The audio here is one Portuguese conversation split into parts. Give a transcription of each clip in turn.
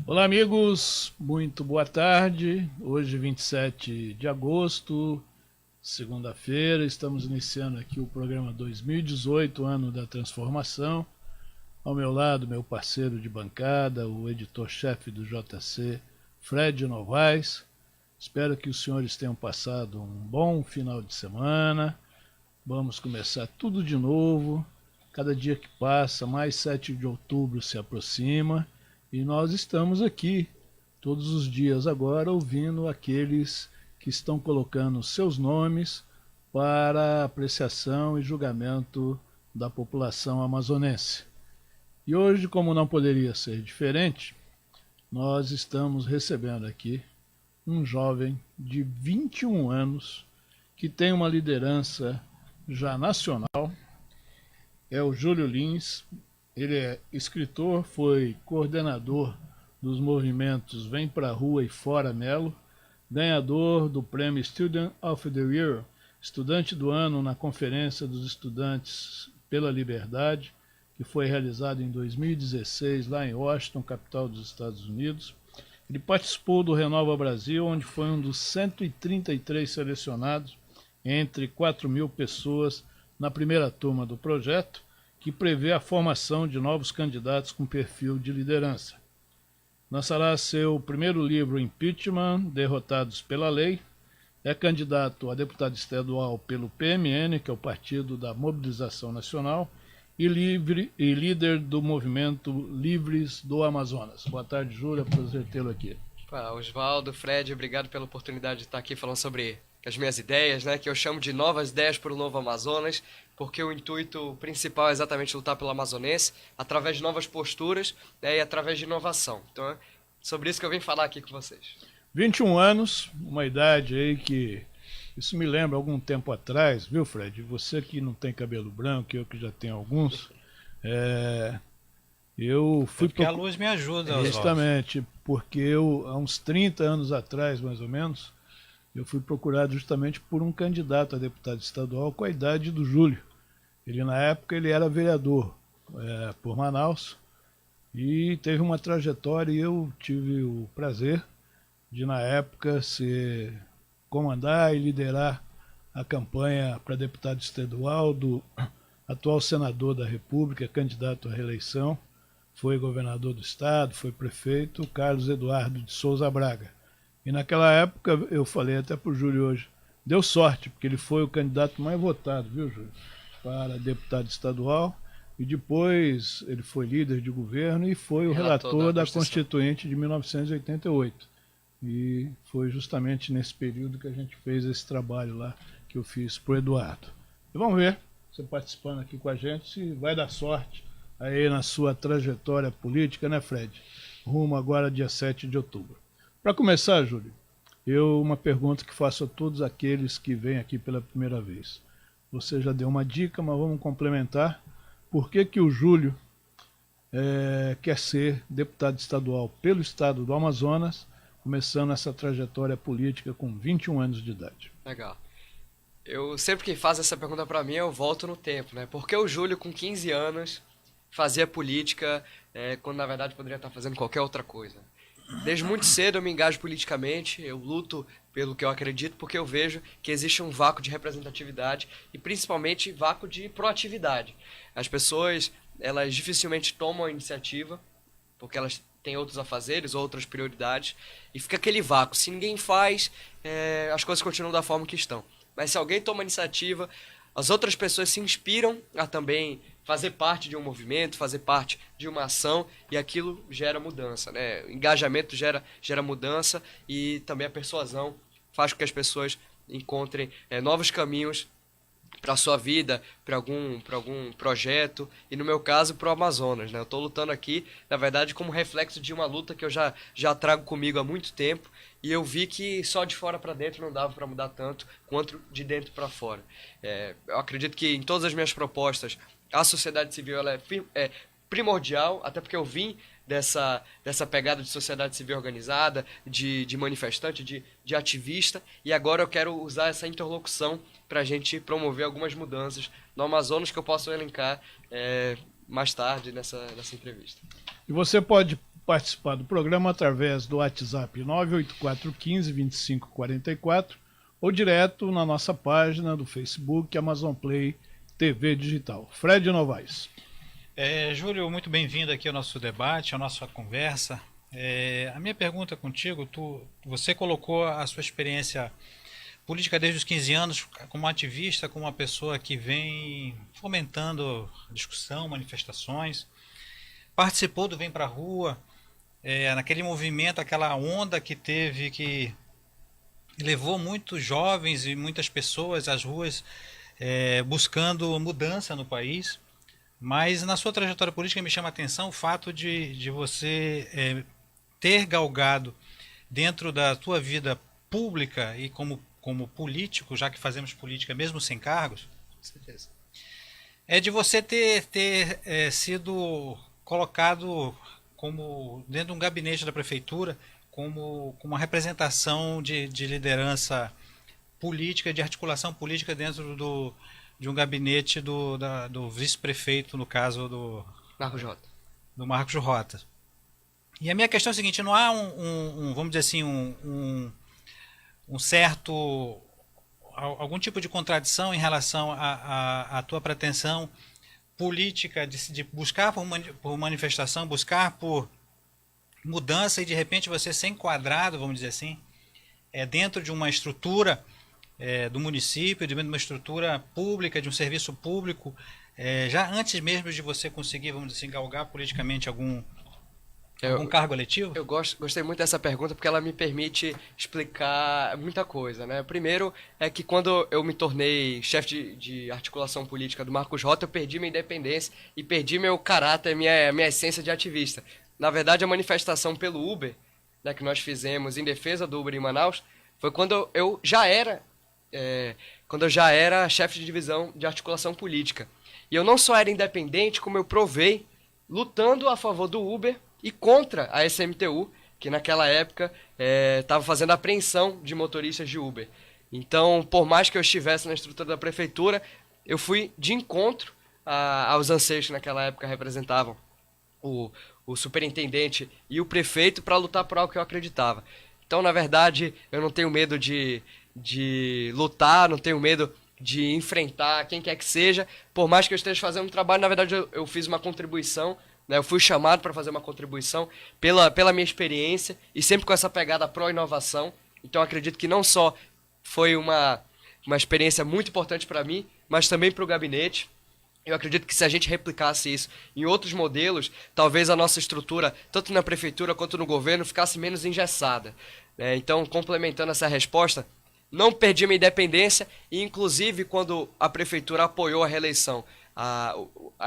Olá, amigos, muito boa tarde. Hoje, 27 de agosto, segunda-feira, estamos iniciando aqui o programa 2018, ano da transformação. Ao meu lado, meu parceiro de bancada, o editor-chefe do JC, Fred Novaes. Espero que os senhores tenham passado um bom final de semana. Vamos começar tudo de novo. Cada dia que passa, mais 7 de outubro se aproxima. E nós estamos aqui todos os dias agora ouvindo aqueles que estão colocando seus nomes para apreciação e julgamento da população amazonense. E hoje, como não poderia ser diferente, nós estamos recebendo aqui um jovem de 21 anos que tem uma liderança já nacional. É o Júlio Lins. Ele é escritor, foi coordenador dos movimentos Vem Pra Rua e Fora Melo, ganhador do prêmio Student of the Year, estudante do ano na Conferência dos Estudantes pela Liberdade, que foi realizada em 2016 lá em Washington, capital dos Estados Unidos. Ele participou do Renova Brasil, onde foi um dos 133 selecionados entre 4.000 pessoas na primeira turma do projeto, que prevê a formação de novos candidatos com perfil de liderança. Lançará seu primeiro livro, Impeachment, Derrotados pela Lei. É candidato a deputado estadual pelo PMN, que é o Partido da Mobilização Nacional, e líder do movimento Livres do Amazonas. Boa tarde, Júlia, prazer tê-lo aqui. Oswaldo, Fred, obrigado pela oportunidade de estar aqui falando sobre as minhas ideias, né, que eu chamo de novas ideias para o novo Amazonas, porque o intuito principal é exatamente lutar pelo amazonense, através de novas posturas, né, e através de inovação. Então é sobre isso que eu vim falar aqui com vocês. 21 anos, uma idade aí que isso me lembra algum tempo atrás, viu, Fred? Você que não tem cabelo branco, eu que já tenho alguns, eu fui... Porque a luz me ajuda, Oswaldo. Justamente, porque eu, há uns 30 anos atrás, mais ou menos, eu fui procurado justamente por um candidato a deputado estadual com a idade do Júlio. Ele, na época, ele era vereador por Manaus e teve uma trajetória e eu tive o prazer de, na época, comandar e liderar a campanha para deputado estadual do atual senador da República, candidato à reeleição, foi governador do estado, foi prefeito, Carlos Eduardo de Souza Braga. E naquela época, eu falei até para o Júlio hoje, deu sorte, porque ele foi o candidato mais votado, viu, Júlio, para deputado estadual, e depois ele foi líder de governo e foi o relator da Constituinte de 1988. E foi justamente nesse período que a gente fez esse trabalho lá, que eu fiz para o Eduardo. E vamos ver, você participando aqui com a gente, se vai dar sorte aí na sua trajetória política, né, Fred? Rumo agora dia 7 de outubro. Para começar, Júlio, uma pergunta que faço a todos aqueles que vêm aqui pela primeira vez. Você já deu uma dica, mas vamos complementar. Por que o Júlio quer ser deputado estadual pelo estado do Amazonas, começando essa trajetória política com 21 anos de idade? Legal. Eu sempre que faz essa pergunta para mim, eu volto no tempo, né? Por que o Júlio, com 15 anos, fazia política quando na verdade poderia estar fazendo qualquer outra coisa? Desde muito cedo eu me engajo politicamente, eu luto pelo que eu acredito, porque eu vejo que existe um vácuo de representatividade e principalmente vácuo de proatividade. As pessoas, elas dificilmente tomam a iniciativa, porque elas têm outros afazeres, outras prioridades, e fica aquele vácuo. Se ninguém faz, as coisas continuam da forma que estão. Mas se alguém toma a iniciativa, as outras pessoas se inspiram a também fazer parte de um movimento, fazer parte de uma ação, e aquilo gera mudança, né? O engajamento gera mudança, e também a persuasão faz com que as pessoas encontrem novos caminhos para a sua vida, para algum projeto, e no meu caso para o Amazonas, né? Eu estou lutando aqui, na verdade, como reflexo de uma luta que eu já trago comigo há muito tempo, e eu vi que só de fora para dentro não dava para mudar tanto quanto de dentro para fora. Eu acredito que em todas as minhas propostas a sociedade civil ela é primordial, até porque eu vim dessa pegada de sociedade civil organizada, de manifestante, de ativista, e agora eu quero usar essa interlocução para a gente promover algumas mudanças no Amazonas que eu posso elencar mais tarde nessa entrevista. E você pode participar do programa através do WhatsApp 984152544 ou direto na nossa página do Facebook Amazon Play TV Digital. Fred Novaes. Júlio, muito bem-vindo aqui ao nosso debate, à nossa conversa. A minha pergunta contigo, você colocou a sua experiência política desde os 15 anos como ativista, como uma pessoa que vem fomentando discussão, manifestações, participou do Vem Pra Rua, naquele movimento, aquela onda que teve, que levou muitos jovens e muitas pessoas às ruas buscando mudança no país. Mas na sua trajetória política me chama a atenção o fato de você ter galgado dentro da sua vida pública e como político, já que fazemos política mesmo sem cargos, Com certeza. de você ter sido colocado como dentro de um gabinete da prefeitura como uma representação de liderança política, de articulação política dentro de um gabinete do vice-prefeito, no caso do Marcos Rota. E a minha questão é a seguinte: não há vamos dizer assim, um certo, algum tipo de contradição em relação à tua pretensão política de buscar por manifestação, buscar por mudança, e de repente você ser enquadrado, vamos dizer assim, dentro de uma estrutura do município, dentro de uma estrutura pública, de um serviço público, já antes mesmo de você conseguir, vamos dizer assim, galgar politicamente algum cargo eletivo? Eu gostei muito dessa pergunta porque ela me permite explicar muita coisa, né? Primeiro é que quando eu me tornei chefe de articulação política do Marcos Rota, eu perdi minha independência e perdi meu caráter, minha essência de ativista. Na verdade, a manifestação pelo Uber, né, que nós fizemos em defesa do Uber em Manaus, foi quando eu já era chefe de divisão de articulação política. E eu não só era independente, como eu provei lutando a favor do Uber e contra a SMTU, que naquela época estava fazendo apreensão de motoristas de Uber. Então, por mais que eu estivesse na estrutura da prefeitura, eu fui de encontro aos anseios que naquela época representavam o superintendente e o prefeito para lutar por algo que eu acreditava. Então, na verdade, eu não tenho medo de lutar, não tenho medo de enfrentar quem quer que seja. Por mais que eu esteja fazendo um trabalho, na verdade eu fiz uma contribuição, né? Eu fui chamado para fazer uma contribuição pela minha experiência e sempre com essa pegada pró-inovação. Então eu acredito que não só foi uma experiência muito importante para mim, mas também para o gabinete. Eu acredito que se a gente replicasse isso em outros modelos, talvez a nossa estrutura, tanto na prefeitura quanto no governo, ficasse menos engessada. Então, complementando essa resposta, não perdi minha independência e, inclusive, quando a prefeitura apoiou a reeleição, a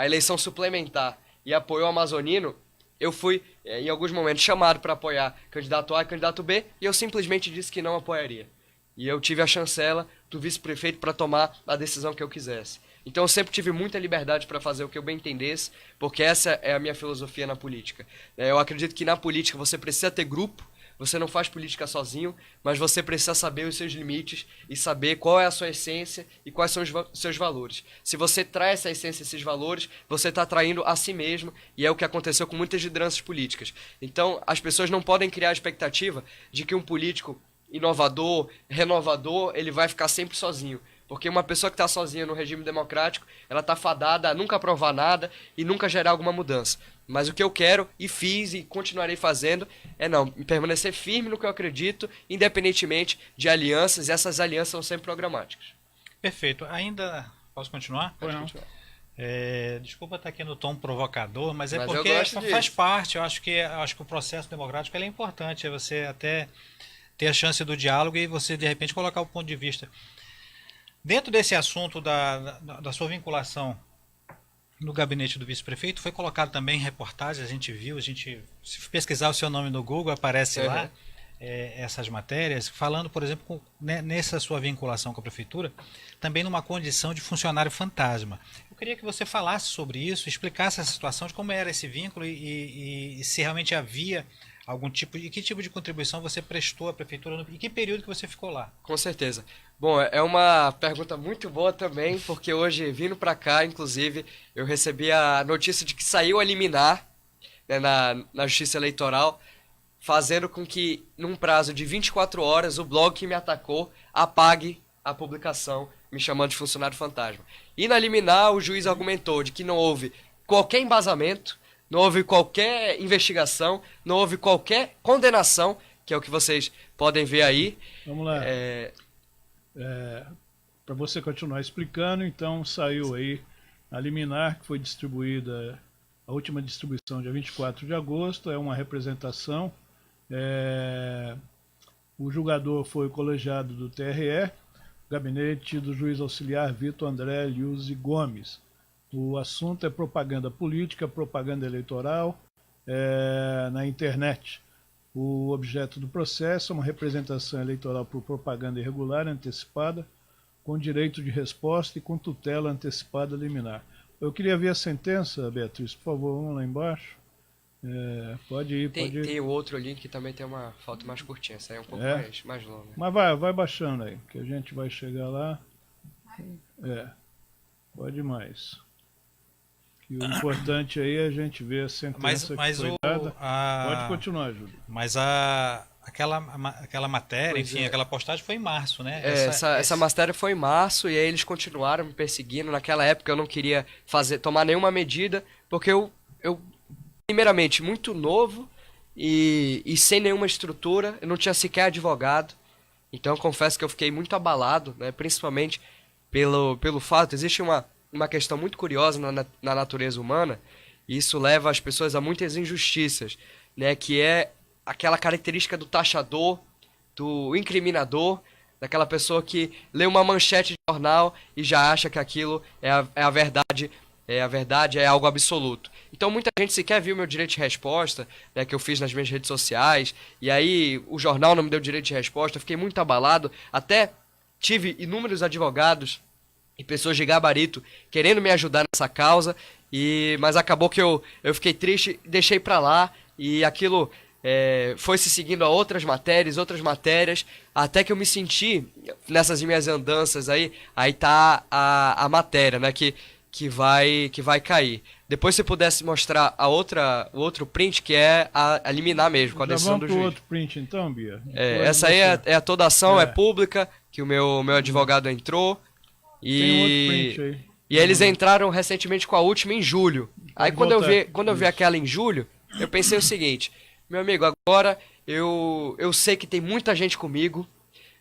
eleição suplementar e apoiou o Amazonino, eu fui, em alguns momentos, chamado para apoiar candidato A e candidato B e eu simplesmente disse que não apoiaria. E eu tive a chancela do vice-prefeito para tomar a decisão que eu quisesse. Então eu sempre tive muita liberdade para fazer o que eu bem entendesse, porque essa é a minha filosofia na política. Eu acredito que na política você precisa ter grupo, você não faz política sozinho, mas você precisa saber os seus limites e saber qual é a sua essência e quais são os seus valores. Se você traz essa essência e esses valores, você está traindo a si mesmo, e é o que aconteceu com muitas lideranças políticas. Então as pessoas não podem criar a expectativa de que um político inovador, renovador, ele vai ficar sempre sozinho. Porque uma pessoa que está sozinha no regime democrático, ela está fadada a nunca aprovar nada e nunca gerar alguma mudança. Mas o que eu quero, e fiz e continuarei fazendo, permanecer firme no que eu acredito, independentemente de alianças, e essas alianças são sempre programáticas. Perfeito. Ainda posso continuar? Pode continuar. Desculpa estar aqui no tom provocador, mas Mas porque faz parte. Eu acho que o processo democrático é importante, é você até ter a chance do diálogo e você, de repente, colocar o ponto de vista. Dentro desse assunto da sua vinculação no gabinete do vice-prefeito, foi colocado também em reportagens, a gente viu, se pesquisar o seu nome no Google, aparece lá essas matérias, falando, por exemplo, nessa sua vinculação com a prefeitura, também numa condição de funcionário fantasma. Eu queria que você falasse sobre isso, explicasse essa situação, de como era esse vínculo e se realmente havia algum tipo, e que tipo de contribuição você prestou à prefeitura e que período que você ficou lá? Com certeza. Bom, é uma pergunta muito boa também, porque hoje, vindo para cá, inclusive, eu recebi a notícia de que saiu a liminar, né, na Justiça Eleitoral, fazendo com que, num prazo de 24 horas, o blog que me atacou apague a publicação, me chamando de funcionário fantasma. E na liminar, o juiz argumentou de que não houve qualquer embasamento, não houve qualquer investigação, não houve qualquer condenação, que é o que vocês podem ver aí. Vamos lá. Para você continuar explicando, então saiu aí a liminar que foi distribuída, a última distribuição dia 24 de agosto, é uma representação. O julgador foi o colegiado do TRE, gabinete do juiz auxiliar Vitor André Liuzzi Gomes. O assunto é propaganda política, propaganda eleitoral na internet. O objeto do processo é uma representação eleitoral por propaganda irregular antecipada, com direito de resposta e com tutela antecipada liminar. Eu queria ver a sentença, Beatriz, por favor, vamos lá embaixo. Pode ir. Tem o outro link que também tem uma foto mais curtinha, essa aí é um pouco mais longa. Mas vai baixando aí, que a gente vai chegar lá. Pode mais. E o importante aí é a gente ver a sentença que foi dada. Pode continuar, Júlio. Mas aquela matéria, enfim, aquela postagem foi em março, né? Essa matéria foi em março e aí eles continuaram me perseguindo. Naquela época eu não queria tomar nenhuma medida, porque eu primeiramente, muito novo e sem nenhuma estrutura, eu não tinha sequer advogado. Então eu confesso que eu fiquei muito abalado, né? Principalmente pelo fato, existe uma questão muito curiosa na natureza humana, e isso leva as pessoas a muitas injustiças, né? Que é aquela característica do taxador, do incriminador, daquela pessoa que lê uma manchete de jornal e já acha que aquilo é a verdade, é algo absoluto. Então muita gente sequer viu meu direito de resposta, né, que eu fiz nas minhas redes sociais, e aí o jornal não me deu direito de resposta, eu fiquei muito abalado, até tive inúmeros advogados e pessoas de gabarito querendo me ajudar nessa causa, mas acabou que eu fiquei triste, deixei pra lá, e aquilo foi se seguindo a outras matérias, até que eu me senti, nessas minhas andanças aí tá a matéria, né, que vai cair. Depois se pudesse mostrar o outro print, que é a liminar mesmo, com a decisão do juiz. Vamos pro outro print então, Bia? Essa aí é toda a ação, é pública, que o meu advogado entrou. Tem outro print aí. E eles entraram recentemente com a última em julho. Aí quando eu vi aquela em julho, eu pensei o seguinte: meu amigo, agora eu sei que tem muita gente comigo,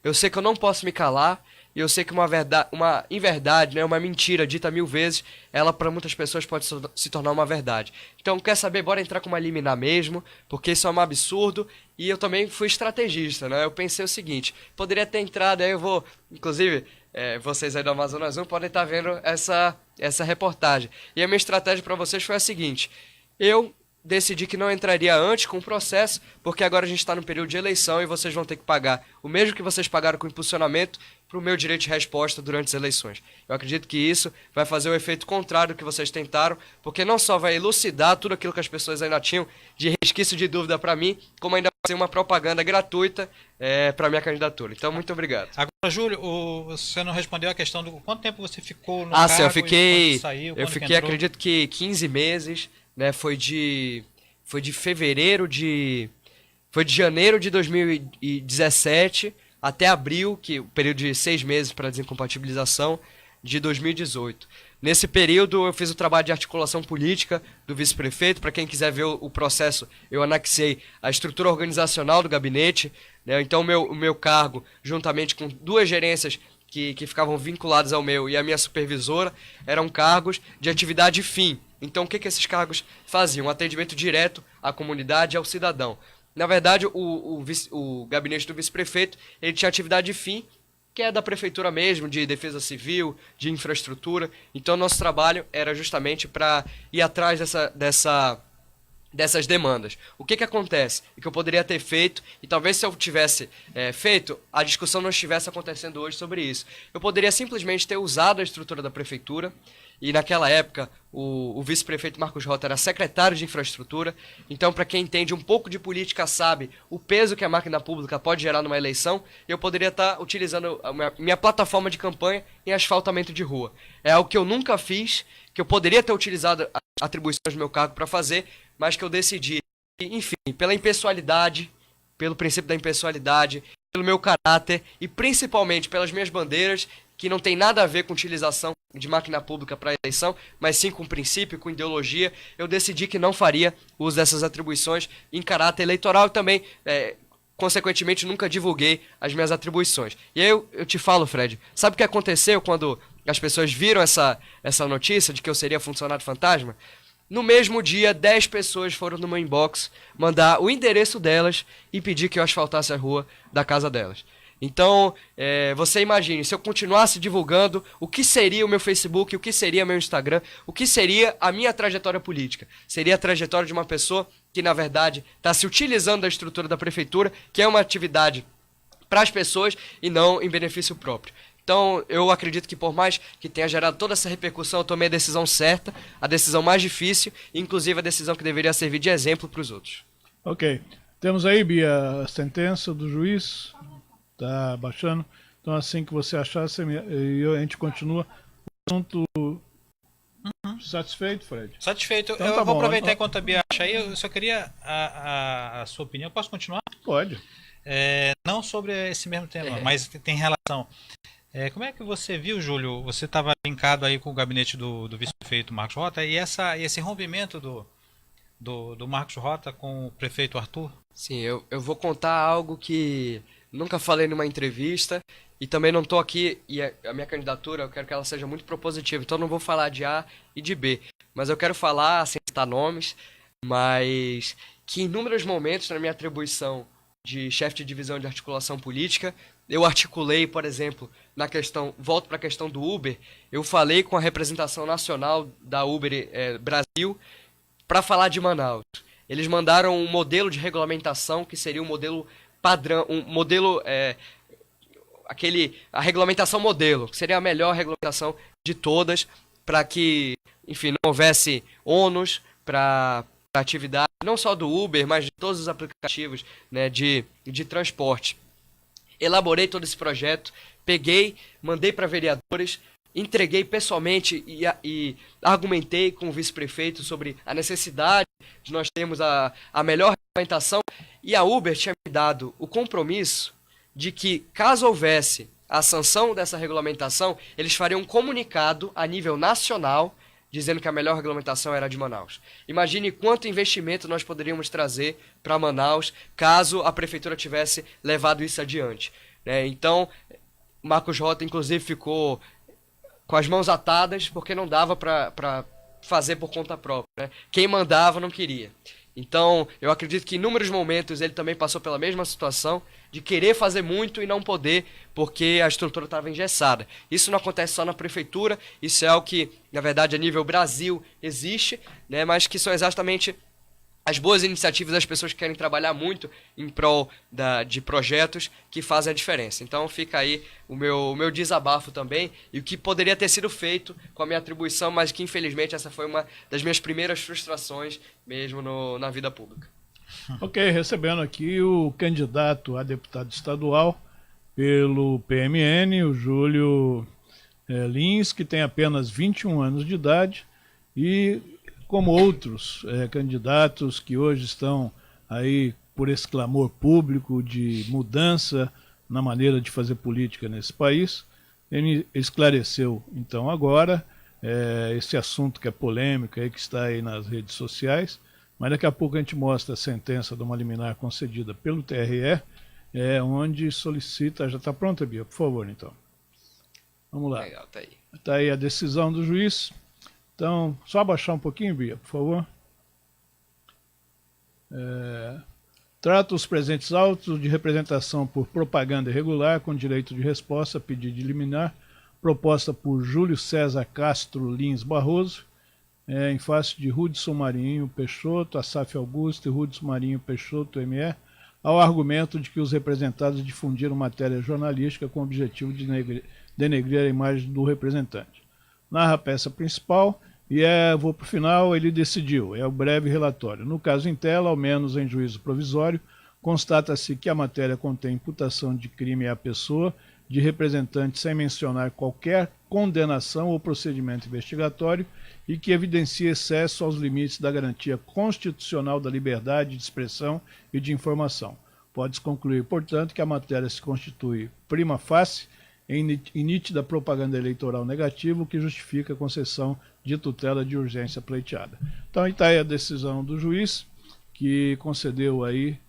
eu sei que eu não posso me calar, e eu sei que uma inverdade, né, uma mentira dita 1000 vezes, ela para muitas pessoas pode se tornar uma verdade. Então, quer saber, bora entrar com uma liminar mesmo, porque isso é um absurdo, e eu também fui estrategista, né? Eu pensei o seguinte: poderia ter entrado, aí eu vou, inclusive, vocês aí do Amazonas 1 podem estar vendo essa reportagem. E a minha estratégia para vocês foi a seguinte: eu decidi que não entraria antes com o processo, porque agora a gente está no período de eleição e vocês vão ter que pagar o mesmo que vocês pagaram com o impulsionamento para o meu direito de resposta durante as eleições. Eu acredito que isso vai fazer o efeito contrário do que vocês tentaram, porque não só vai elucidar tudo aquilo que as pessoas ainda tinham de resquício de dúvida para mim, como ainda vai ser uma propaganda gratuita para minha candidatura. Então, muito obrigado. Agora, Júlio, você não respondeu a questão do quanto tempo você ficou no cargo? Sim, eu fiquei acredito que 15 meses, né? Foi de janeiro de 2017 até abril, que o período de 6 meses para desincompatibilização, de 2018. Nesse período eu fiz o trabalho de articulação política do vice-prefeito. Para quem quiser ver o processo, eu anexei a estrutura organizacional do gabinete, né? Então o meu cargo, juntamente com 2 gerências que ficavam vinculadas ao meu e a minha supervisora, eram cargos de atividade fim. Então o que esses cargos faziam? Um atendimento direto à comunidade e ao cidadão. Na verdade, o gabinete do vice-prefeito, ele tinha atividade fim, que é da prefeitura mesmo, de defesa civil, de infraestrutura. Então nosso trabalho era justamente para ir atrás dessas demandas. O que acontece? E que eu poderia ter feito, e talvez se eu tivesse feito, a discussão não estivesse acontecendo hoje sobre isso. Eu poderia simplesmente ter usado a estrutura da prefeitura, e naquela época o vice-prefeito Marcos Rota era secretário de infraestrutura. Então, para quem entende um pouco de política, sabe o peso que a máquina pública pode gerar numa eleição. Eu poderia estar utilizando a minha plataforma de campanha em asfaltamento de rua. É algo que eu nunca fiz, que eu poderia ter utilizado atribuições do meu cargo para fazer, mas que eu decidi, enfim, pela impessoalidade, pelo princípio da impessoalidade, pelo meu caráter e principalmente pelas minhas bandeiras, que não tem nada a ver com utilização de máquina pública para eleição, mas sim com princípio, com ideologia, eu decidi que não faria uso dessas atribuições em caráter eleitoral e também, consequentemente, nunca divulguei as minhas atribuições. E aí eu te falo, Fred, sabe o que aconteceu quando as pessoas viram essa notícia de que eu seria funcionário fantasma? No mesmo dia, 10 pessoas foram no meu inbox mandar o endereço delas e pedir que eu asfaltasse a rua da casa delas. Então, você imagine, se eu continuasse divulgando, o que seria o meu Facebook, o que seria meu Instagram, o que seria a minha trajetória política? Seria a trajetória de uma pessoa que, na verdade, está se utilizando da estrutura da prefeitura, que é uma atividade para as pessoas e não em benefício próprio. Então, eu acredito que por mais que tenha gerado toda essa repercussão, eu tomei a decisão certa, a decisão mais difícil, inclusive a decisão que deveria servir de exemplo para os outros. Ok. Temos aí, Bia, a sentença do juiz. Tá baixando. Então, assim que você achar, a gente continua. O assunto... Satisfeito, Fred? Satisfeito. Então, eu tá vou bom. aproveitar enquanto a Bia acha aí, eu só queria a sua opinião. Posso continuar? Pode. Não sobre esse mesmo tema, mas tem relação. Como é que você viu, Júlio? Você estava linkado aí com o gabinete do vice-prefeito Marcos Rota e esse rompimento do Marcos Rota com o prefeito Arthur? Sim, eu vou contar algo que nunca falei numa entrevista e também não estou aqui, e a minha candidatura eu quero que ela seja muito propositiva, então não vou falar de A e de B, mas eu quero falar, sem citar nomes, mas que em inúmeros momentos na minha atribuição de chefe de divisão de articulação política, eu articulei, por exemplo, volto para a questão do Uber, eu falei com a representação nacional da Uber Brasil para falar de Manaus. Eles mandaram um modelo de regulamentação que seria um modelo padrão, um modelo, a regulamentação modelo, que seria a melhor regulamentação de todas, para que, enfim, não houvesse ônus para a atividade, não só do Uber, mas de todos os aplicativos, né, de transporte. Elaborei todo esse projeto, mandei para vereadores, entreguei pessoalmente e argumentei com o vice-prefeito sobre a necessidade de nós termos a melhor regulamentação, e a Uber tinha me dado o compromisso de que, caso houvesse a sanção dessa regulamentação, eles fariam um comunicado a nível nacional dizendo que a melhor regulamentação era a de Manaus. Imagine quanto investimento nós poderíamos trazer para Manaus caso a prefeitura tivesse levado isso adiante, né? Então, Marcos Rota, inclusive, ficou com as mãos atadas porque não dava para fazer por conta própria, né? Quem mandava não queria. Então, eu acredito que em inúmeros momentos ele também passou pela mesma situação de querer fazer muito e não poder porque a estrutura estava engessada. Isso não acontece só na prefeitura, isso é algo que, na verdade, a nível Brasil existe, né, mas que são exatamente as boas iniciativas das pessoas que querem trabalhar muito em prol de projetos que fazem a diferença. Então fica aí o meu desabafo também e o que poderia ter sido feito com a minha atribuição, mas que infelizmente essa foi uma das minhas primeiras frustrações mesmo na vida pública. Ok, recebendo aqui o candidato a deputado estadual pelo PMN, o Júlio Lins, que tem apenas 21 anos de idade e, como outros candidatos que hoje estão aí por esse clamor público de mudança na maneira de fazer política nesse país, ele esclareceu então agora esse assunto que é polêmico, aí, que está aí nas redes sociais, mas daqui a pouco a gente mostra a sentença de uma liminar concedida pelo TRE, onde solicita... Já está pronta, Bia? Por favor, então. Vamos lá. Legal, tá aí. Está aí a decisão do juiz. Então, só abaixar um pouquinho, Bia, por favor. Trata os presentes autos de representação por propaganda irregular com direito de resposta a pedido de liminar, proposta por Júlio César Castro Lins Barroso, em face de Hudson Marinho Peixoto, Assaf Augusto e Hudson Marinho Peixoto, ME, ao argumento de que os representados difundiram matéria jornalística com o objetivo de denegrir a imagem do representante. Narra a peça principal e vou para o final, ele decidiu, é o breve relatório. No caso em tela, ao menos em juízo provisório, constata-se que a matéria contém imputação de crime à pessoa de representante sem mencionar qualquer condenação ou procedimento investigatório e que evidencia excesso aos limites da garantia constitucional da liberdade de expressão e de informação. Pode-se concluir, portanto, que a matéria se constitui prima facie em nítida propaganda eleitoral negativa, o que justifica a concessão de tutela de urgência pleiteada. Então, está aí a decisão do juiz, que concedeu aí,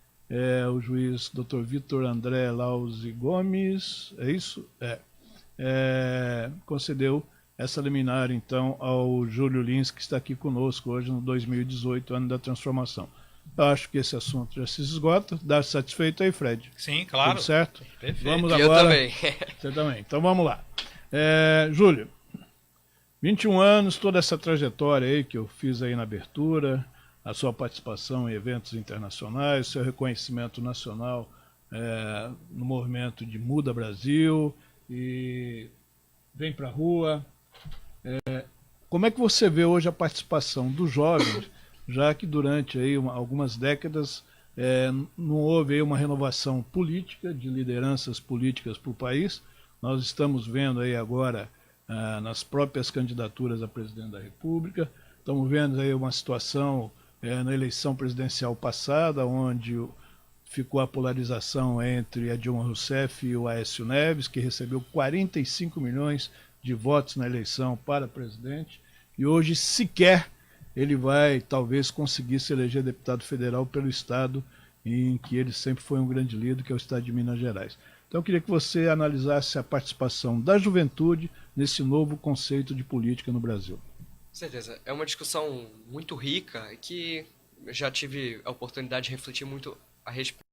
o juiz Dr. Vitor André Lauzi Gomes, é isso? Concedeu essa liminar, então, ao Júlio Lins, que está aqui conosco hoje no 2018, ano da transformação. Eu acho que esse assunto já se esgota. Dá satisfeito aí, Fred? Sim, claro. Tudo certo? Perfeito. Vamos E agora... eu também. Você também. Então vamos lá. Júlio, 21 anos, toda essa trajetória aí que eu fiz aí na abertura, a sua participação em eventos internacionais, seu reconhecimento nacional no movimento de Muda Brasil e Vem Pra Rua. Como é que você vê hoje a participação dos jovens, já que durante aí algumas décadas não houve aí uma renovação política, de lideranças políticas para o país? Nós estamos vendo aí agora, nas próprias candidaturas a presidente da República, estamos vendo aí uma situação na eleição presidencial passada, onde ficou a polarização entre a Dilma Rousseff e o Aécio Neves, que recebeu 45 milhões de votos na eleição para presidente, e hoje sequer ele vai talvez conseguir se eleger deputado federal pelo estado em que ele sempre foi um grande líder, que é o estado de Minas Gerais. Então eu queria que você analisasse a participação da juventude nesse novo conceito de política no Brasil. Com certeza. É uma discussão muito rica que eu já tive a oportunidade de refletir muito a respeito.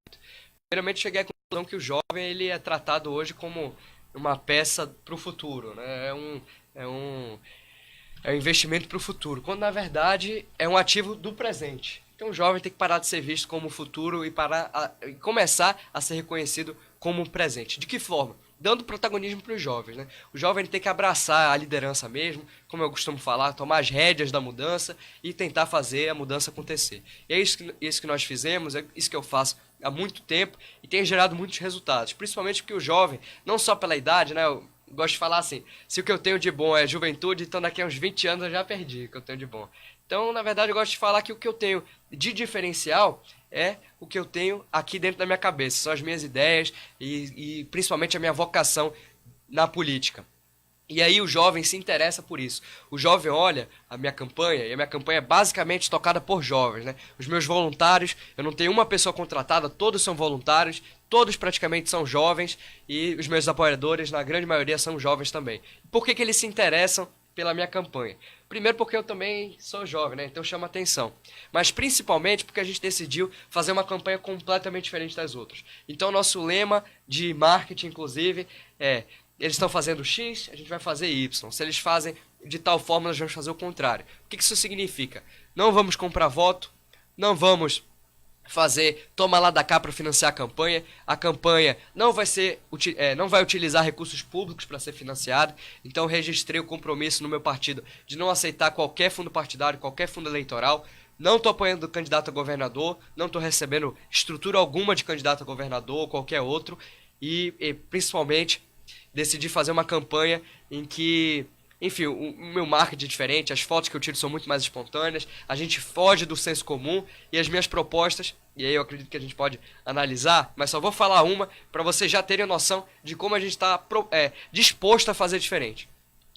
Primeiramente, cheguei à conclusão que o jovem ele é tratado hoje como uma peça para o futuro, né? É um investimento para o futuro, quando na verdade é um ativo do presente. Então o jovem tem que parar de ser visto como futuro e começar a ser reconhecido como presente. De que forma? Dando protagonismo para os jovens, né? O jovem tem que abraçar a liderança mesmo, como eu costumo falar, tomar as rédeas da mudança e tentar fazer a mudança acontecer. E é isso que nós fizemos, é isso que eu faço há muito tempo e tem gerado muitos resultados, principalmente porque o jovem, não só pela idade, né? Eu gosto de falar assim, se o que eu tenho de bom é juventude, então daqui a uns 20 anos eu já perdi o que eu tenho de bom. Então, na verdade, eu gosto de falar que o que eu tenho de diferencial é o que eu tenho aqui dentro da minha cabeça. São as minhas ideias e principalmente a minha vocação na política. E aí o jovem se interessa por isso. O jovem olha a minha campanha, e a minha campanha é basicamente tocada por jovens, né? Os meus voluntários, eu não tenho uma pessoa contratada, todos são voluntários, todos praticamente são jovens, e os meus apoiadores, na grande maioria, são jovens também. Por que eles se interessam pela minha campanha? Primeiro porque eu também sou jovem, né? Então chama atenção. Mas principalmente porque a gente decidiu fazer uma campanha completamente diferente das outras. Então nosso lema de marketing, inclusive, eles estão fazendo X, a gente vai fazer Y. Se eles fazem de tal forma, nós vamos fazer o contrário. O que isso significa? Não vamos comprar voto, não vamos fazer toma lá da cá para financiar a campanha não vai utilizar recursos públicos para ser financiada. Então registrei o compromisso no meu partido de não aceitar qualquer fundo partidário, qualquer fundo eleitoral. Não estou apoiando candidato a governador, não estou recebendo estrutura alguma de candidato a governador ou qualquer outro, e principalmente decidi fazer uma campanha em que, enfim, o meu marketing é diferente, as fotos que eu tiro são muito mais espontâneas, a gente foge do senso comum, e as minhas propostas, e aí eu acredito que a gente pode analisar, mas só vou falar uma para vocês já terem noção de como a gente está disposto a fazer diferente.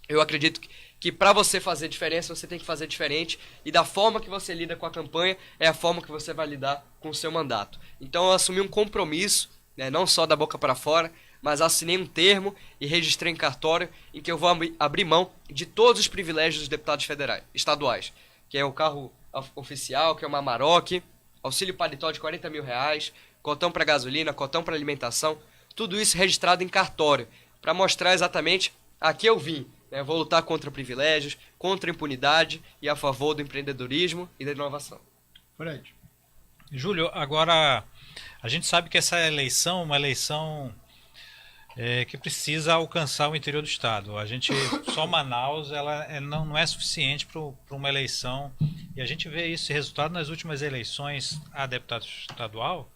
Eu acredito que para você fazer diferença, você tem que fazer diferente, e da forma que você lida com a campanha é a forma que você vai lidar com o seu mandato. Então eu assumi um compromisso, né, não só da boca para fora, mas assinei um termo e registrei em cartório em que eu vou abrir mão de todos os privilégios dos deputados estaduais, que é o carro oficial, que é uma Amarok, auxílio paletó de 40 mil reais, cotão para gasolina, cotão para alimentação, tudo isso registrado em cartório, para mostrar exatamente a que eu vim. Né? Vou lutar contra privilégios, contra a impunidade e a favor do empreendedorismo e da inovação. Fred. Júlio, agora a gente sabe que essa eleição é uma eleição que precisa alcançar o interior do estado. A gente, só Manaus, ela não é suficiente para uma eleição, e a gente vê esse resultado nas últimas eleições a deputado estadual,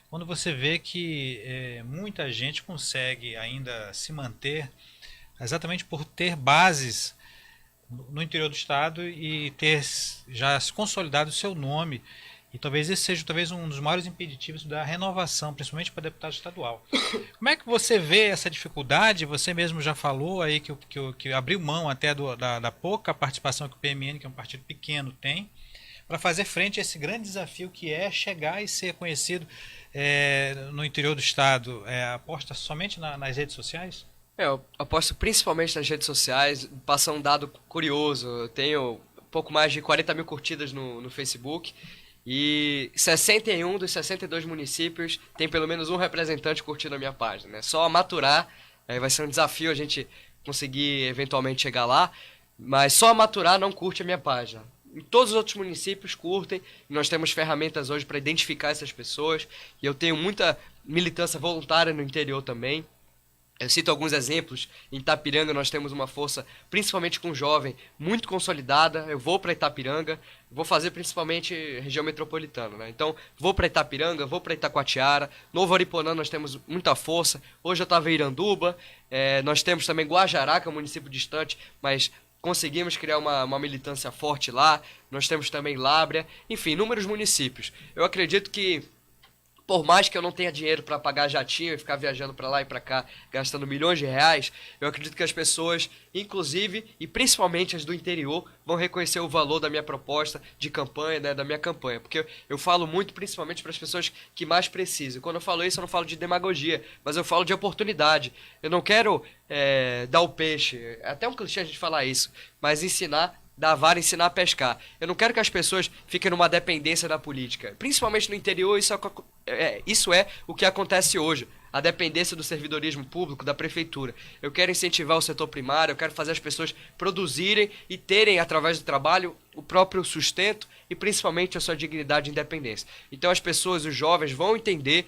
quando você vê que muita gente consegue ainda se manter exatamente por ter bases no interior do estado e ter já se consolidado o seu nome. E talvez esse seja um dos maiores impeditivos da renovação, principalmente para deputado estadual. Como é que você vê essa dificuldade? Você mesmo já falou aí que abriu mão até da pouca participação que o PMN, que é um partido pequeno, tem, para fazer frente a esse grande desafio que é chegar e ser conhecido no interior do estado. Aposta somente nas redes sociais? Eu aposto principalmente nas redes sociais. Passa um dado curioso. Eu tenho pouco mais de 40 mil curtidas no Facebook. E 61 dos 62 municípios tem pelo menos um representante curtindo a minha página, né? Só maturar, vai ser um desafio a gente conseguir eventualmente chegar lá, mas só maturar não curte a minha página. Em todos os outros municípios curtem, e nós temos ferramentas hoje para identificar essas pessoas, e eu tenho muita militância voluntária no interior também. Eu cito alguns exemplos. Em Itapiranga nós temos uma força, principalmente com jovem, muito consolidada. Eu vou para Itapiranga, vou fazer principalmente região metropolitana, né? Então, vou para Itapiranga, vou para Itacoatiara. Novo Ariponã nós temos muita força. Hoje eu estava em Iranduba. Nós temos também Guajará, que é um município distante, mas conseguimos criar uma militância forte lá. Nós temos também Lábrea. Enfim, inúmeros municípios. Eu acredito que, por mais que eu não tenha dinheiro para pagar jatinho e ficar viajando para lá e para cá, gastando milhões de reais, eu acredito que as pessoas, inclusive e principalmente as do interior, vão reconhecer o valor da minha proposta de campanha, né, da minha campanha. Porque eu falo muito principalmente para as pessoas que mais precisam. Quando eu falo isso, eu não falo de demagogia, mas eu falo de oportunidade. Eu não quero dar o peixe, é até um clichê a gente falar isso, mas ensinar da vara, ensinar a pescar. Eu não quero que as pessoas fiquem numa dependência da política. Principalmente no interior, isso é o que acontece hoje. A dependência do servidorismo público, da prefeitura. Eu quero incentivar o setor primário, eu quero fazer as pessoas produzirem e terem, através do trabalho, o próprio sustento e principalmente a sua dignidade e independência. Então as pessoas, os jovens, vão entender,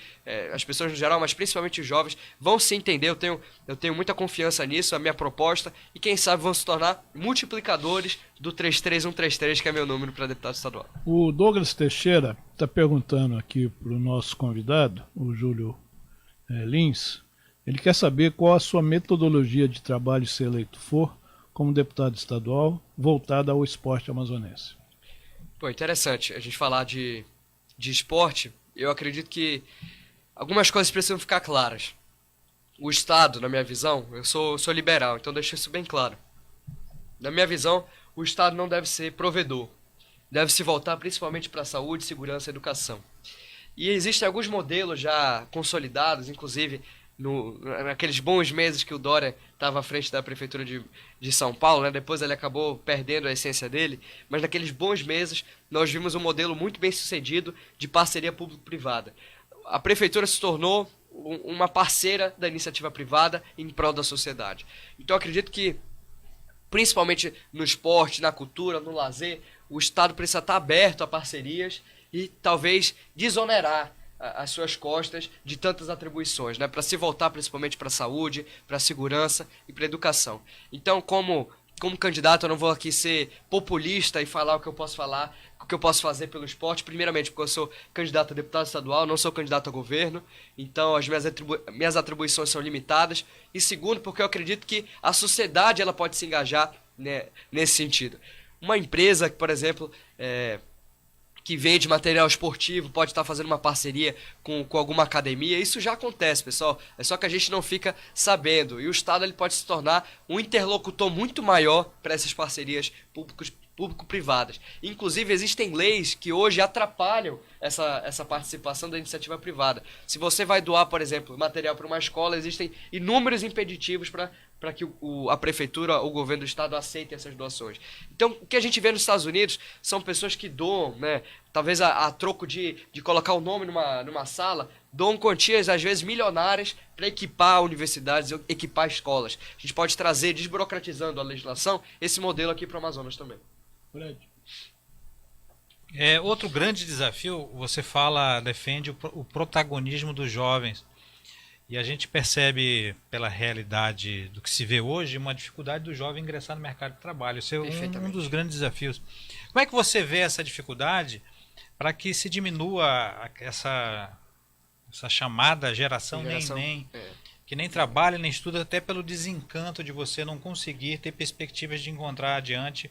as pessoas no geral, mas principalmente os jovens, vão se entender. Eu tenho muita confiança nisso, a minha proposta, e quem sabe vão se tornar multiplicadores do 33133, que é meu número para deputado estadual. O Douglas Teixeira está perguntando aqui para o nosso convidado, o Júlio Lins. Ele quer saber qual a sua metodologia de trabalho, se eleito for, como deputado estadual, voltada ao esporte amazonense. Pô, interessante a gente falar de esporte. Eu acredito que algumas coisas precisam ficar claras. O Estado, na minha visão, eu sou liberal, então deixo isso bem claro. Na minha visão, o Estado não deve ser provedor. Deve se voltar principalmente para a saúde, segurança e educação. E existem alguns modelos já consolidados, inclusive naqueles bons meses que o Dória estava à frente da prefeitura de São Paulo, né? Depois ele acabou perdendo a essência dele, mas naqueles bons meses nós vimos um modelo muito bem sucedido de parceria público-privada. A prefeitura se tornou uma parceira da iniciativa privada em prol da sociedade. Então eu acredito que, principalmente no esporte, na cultura, no lazer, o Estado precisa estar aberto a parcerias e talvez desonerar as suas costas de tantas atribuições, né, para se voltar principalmente para a saúde, para a segurança e para a educação. Então, como candidato, eu não vou aqui ser populista e falar o que eu posso falar, o que eu posso fazer pelo esporte, primeiramente porque eu sou candidato a deputado estadual, não sou candidato a governo, então as minhas atribuições são limitadas, e segundo, porque eu acredito que a sociedade ela pode se engajar, né, nesse sentido. Uma empresa que, por exemplo, que vende material esportivo, pode estar fazendo uma parceria com alguma academia. Isso já acontece, pessoal. É só que a gente não fica sabendo. E o Estado ele pode se tornar um interlocutor muito maior para essas parcerias público-privadas. Inclusive, existem leis que hoje atrapalham essa participação da iniciativa privada. Se você vai doar, por exemplo, material para uma escola, existem inúmeros impeditivos para que a prefeitura ou o governo do estado aceitem essas doações. Então, o que a gente vê nos Estados Unidos são pessoas que doam, né, talvez a troco de colocar o nome numa sala, doam quantias, às vezes, milionárias para equipar universidades, equipar escolas. A gente pode trazer, desburocratizando a legislação, esse modelo aqui para o Amazonas também. Fred. Outro grande desafio, você defende o protagonismo dos jovens. E a gente percebe, pela realidade do que se vê hoje, uma dificuldade do jovem ingressar no mercado de trabalho. Isso é um dos grandes desafios. Como é que você vê essa dificuldade para que se diminua essa chamada geração neném? que nem trabalha, nem estuda, até pelo desencanto de você não conseguir ter perspectivas de encontrar adiante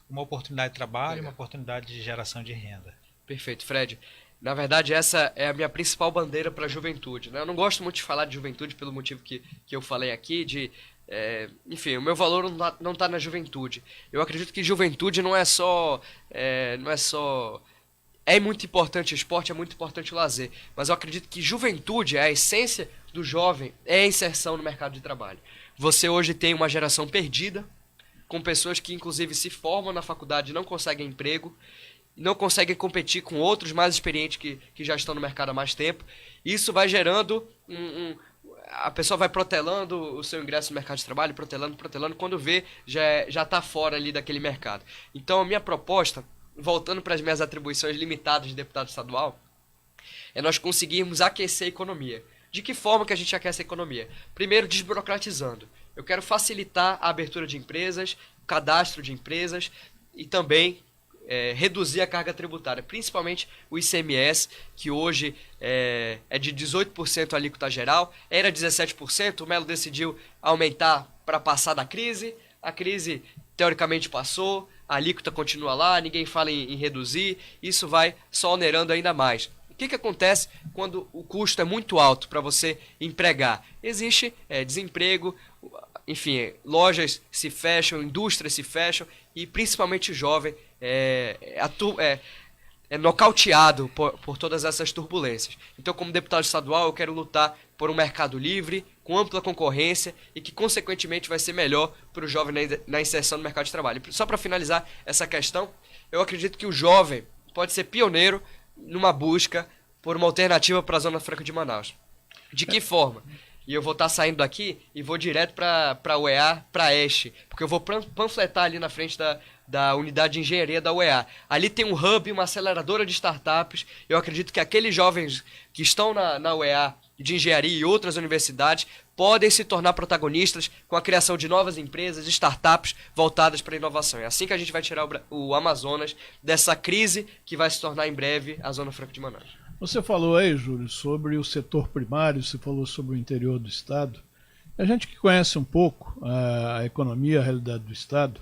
uma oportunidade de trabalho, uma oportunidade de geração de renda. Perfeito, Fred. Na verdade, essa é a minha principal bandeira para a juventude, né? Eu não gosto muito de falar de juventude pelo motivo que eu falei aqui, enfim, o meu valor não está na juventude. Eu acredito que juventude não é só... É muito importante o esporte, é muito importante o lazer, mas eu acredito que juventude, a essência do jovem, é a inserção no mercado de trabalho. Você hoje tem uma geração perdida, com pessoas que inclusive se formam na faculdade e não conseguem emprego, não conseguem competir com outros mais experientes que já estão no mercado há mais tempo. Isso vai gerando a pessoa vai protelando o seu ingresso no mercado de trabalho, protelando, quando vê, já está fora ali daquele mercado. Então a minha proposta, voltando para as minhas atribuições limitadas de deputado estadual, é nós conseguirmos aquecer a economia. De que forma que a gente aquece a economia? Primeiro, desburocratizando. Eu quero facilitar a abertura de empresas, o cadastro de empresas e também reduzir a carga tributária, principalmente o ICMS, que hoje é de 18% a alíquota geral, era 17%, o Melo decidiu aumentar para passar da crise, a crise teoricamente passou, a alíquota continua lá, ninguém fala em reduzir, isso vai só onerando ainda mais. O que acontece quando o custo é muito alto para você empregar? Existe desemprego, enfim, lojas se fecham, indústrias se fecham e principalmente o jovem é nocauteado por todas essas turbulências. Então, como deputado estadual, eu quero lutar por um mercado livre, com ampla concorrência e que, consequentemente, vai ser melhor para o jovem na inserção no mercado de trabalho. Só para finalizar essa questão, eu acredito que o jovem pode ser pioneiro numa busca por uma alternativa para a Zona Franca de Manaus. De que forma? E eu vou estar saindo daqui e vou direto para a UEA, para a Este, porque eu vou panfletar ali na frente da unidade de engenharia da UEA. Ali tem um hub, uma aceleradora de startups. Eu acredito que aqueles jovens que estão na UEA de engenharia e outras universidades podem se tornar protagonistas com a criação de novas empresas, startups voltadas para a inovação. É assim que a gente vai tirar o Amazonas dessa crise que vai se tornar em breve a Zona Franca de Manaus. Você falou aí, Júlio, sobre o setor primário, você falou sobre o interior do Estado. A gente que conhece um pouco a economia, a realidade do Estado,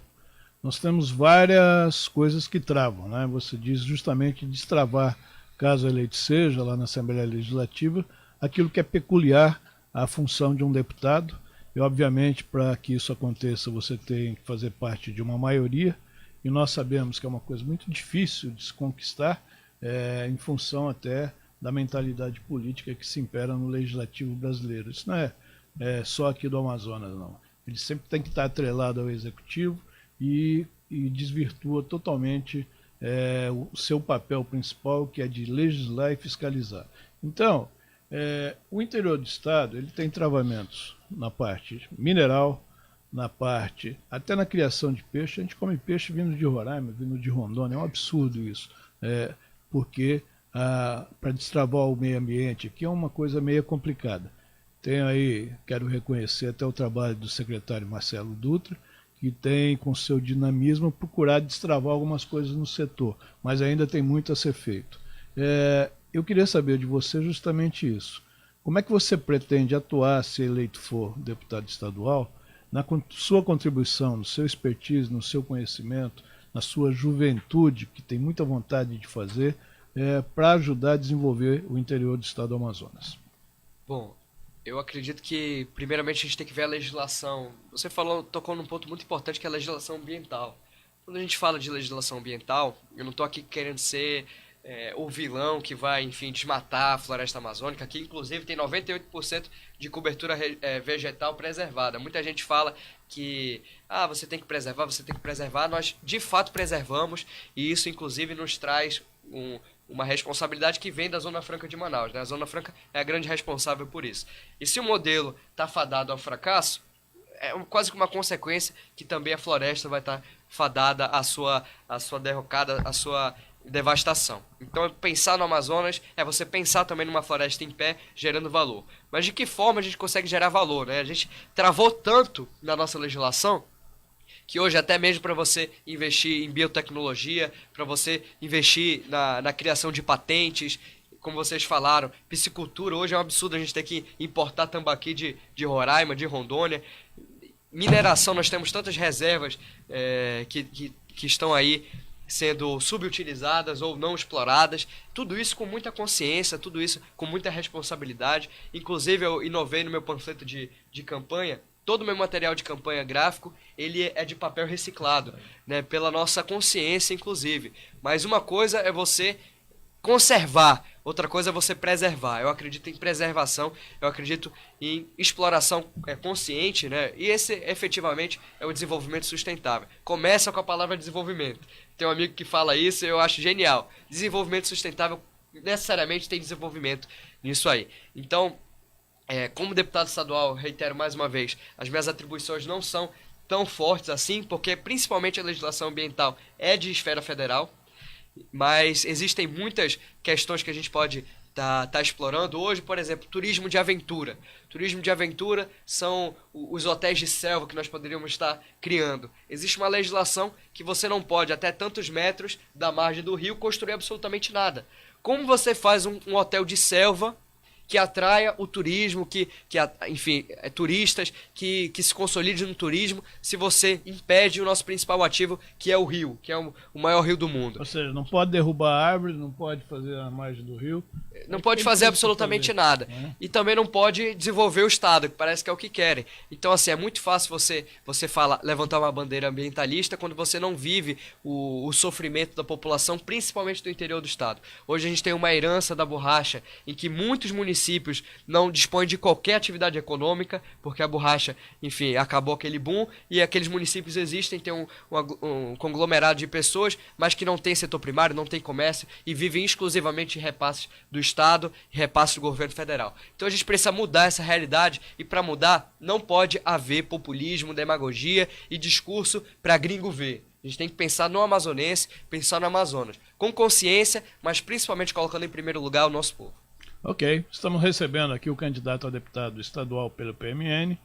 nós temos várias coisas que travam, né? Você diz justamente destravar, caso eleito seja, lá na Assembleia Legislativa, aquilo que é peculiar à função de um deputado. E, obviamente, para que isso aconteça, você tem que fazer parte de uma maioria, e nós sabemos que é uma coisa muito difícil de se conquistar, em função até da mentalidade política que se impera no legislativo brasileiro. Isso não é só aqui do Amazonas, não. Ele sempre tem que estar atrelado ao executivo e desvirtua totalmente o seu papel principal, que é de legislar e fiscalizar. Então, o interior do Estado ele tem travamentos na parte mineral, na parte, até na criação de peixe. A gente come peixe vindo de Roraima, vindo de Rondônia, é um absurdo isso. Porque para destravar o meio ambiente aqui é uma coisa meio complicada. Tenho aí, quero reconhecer até o trabalho do secretário Marcelo Dutra, que tem, com seu dinamismo, procurado destravar algumas coisas no setor, mas ainda tem muito a ser feito. Eu queria saber de você justamente isso. Como é que você pretende atuar, se eleito for deputado estadual, na sua contribuição, no seu expertise, no seu conhecimento, na sua juventude, que tem muita vontade de fazer, para ajudar a desenvolver o interior do estado do Amazonas? Bom, eu acredito que, primeiramente, a gente tem que ver a legislação. Você tocou num ponto muito importante, que é a legislação ambiental. Quando a gente fala de legislação ambiental, eu não estou aqui querendo ser o vilão que vai, enfim, desmatar a floresta amazônica, que inclusive tem 98% de cobertura vegetal preservada. Muita gente fala que você tem que preservar. Nós, de fato, preservamos, e isso, inclusive, nos traz uma responsabilidade que vem da Zona Franca de Manaus, né? A Zona Franca é a grande responsável por isso. E se o modelo está fadado ao fracasso, é quase que uma consequência que também a floresta vai estar fadada à sua derrocada, à sua devastação. Então, pensar no Amazonas é você pensar também numa floresta em pé, gerando valor. Mas de que forma a gente consegue gerar valor, né? A gente travou tanto na nossa legislação que hoje, até mesmo para você investir em biotecnologia, para você investir na criação de patentes, como vocês falaram, piscicultura, hoje é um absurdo a gente ter que importar tambaqui de Roraima, de Rondônia. Mineração, nós temos tantas reservas que estão aí sendo subutilizadas ou não exploradas, tudo isso com muita consciência, tudo isso com muita responsabilidade. Inclusive eu inovei no meu panfleto de campanha, todo o meu material de campanha gráfico, ele é de papel reciclado, né, pela nossa consciência inclusive. Mas uma coisa é você conservar, outra coisa é você preservar. Eu acredito em preservação, eu acredito em exploração consciente, né? E esse efetivamente é o desenvolvimento sustentável. Começa com a palavra desenvolvimento. Tem um amigo que fala isso e eu acho genial. Desenvolvimento sustentável necessariamente tem desenvolvimento nisso aí. Então, como deputado estadual, reitero mais uma vez, as minhas atribuições não são tão fortes assim, porque principalmente a legislação ambiental é de esfera federal. Mas existem muitas questões que a gente pode tá explorando hoje, por exemplo, turismo de aventura. Turismo de aventura são os hotéis de selva que nós poderíamos estar criando. Existe uma legislação que você não pode, até tantos metros da margem do rio, construir absolutamente nada. Como você faz um hotel de selva que atraia o turismo, enfim, turistas, que se consolide no turismo, se você impede o nosso principal ativo, que é o rio, que é o maior rio do mundo. Ou seja, não pode derrubar árvores, não pode fazer a margem do rio. Não pode fazer absolutamente nada. Né? E também não pode desenvolver o Estado, que parece que é o que querem. Então, assim, é muito fácil você levantar uma bandeira ambientalista quando você não vive o sofrimento da população, principalmente do interior do Estado. Hoje a gente tem uma herança da borracha, em que muitos municípios não dispõem de qualquer atividade econômica, porque a borracha, enfim, acabou aquele boom, e aqueles municípios existem, tem um conglomerado de pessoas, mas que não tem setor primário, não tem comércio, e vivem exclusivamente de repasses do Estado e repasses do governo federal. Então a gente precisa mudar essa realidade, e para mudar não pode haver populismo, demagogia e discurso para gringo ver. A gente tem que pensar no amazonense, pensar no Amazonas, com consciência, mas principalmente colocando em primeiro lugar o nosso povo. Ok, estamos recebendo aqui o candidato a deputado estadual pelo PMN,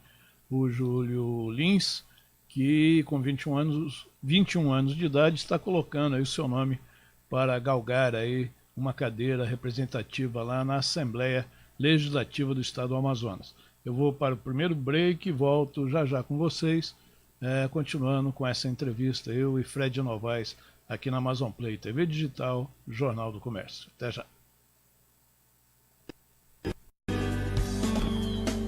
o Júlio Lins, que com 21 anos de idade está colocando aí o seu nome para galgar aí uma cadeira representativa lá na Assembleia Legislativa do Estado do Amazonas. Eu vou para o primeiro break e volto já já com vocês, continuando com essa entrevista, eu e Fred Novaes, aqui na Amazon Play TV Digital, Jornal do Comércio. Até já.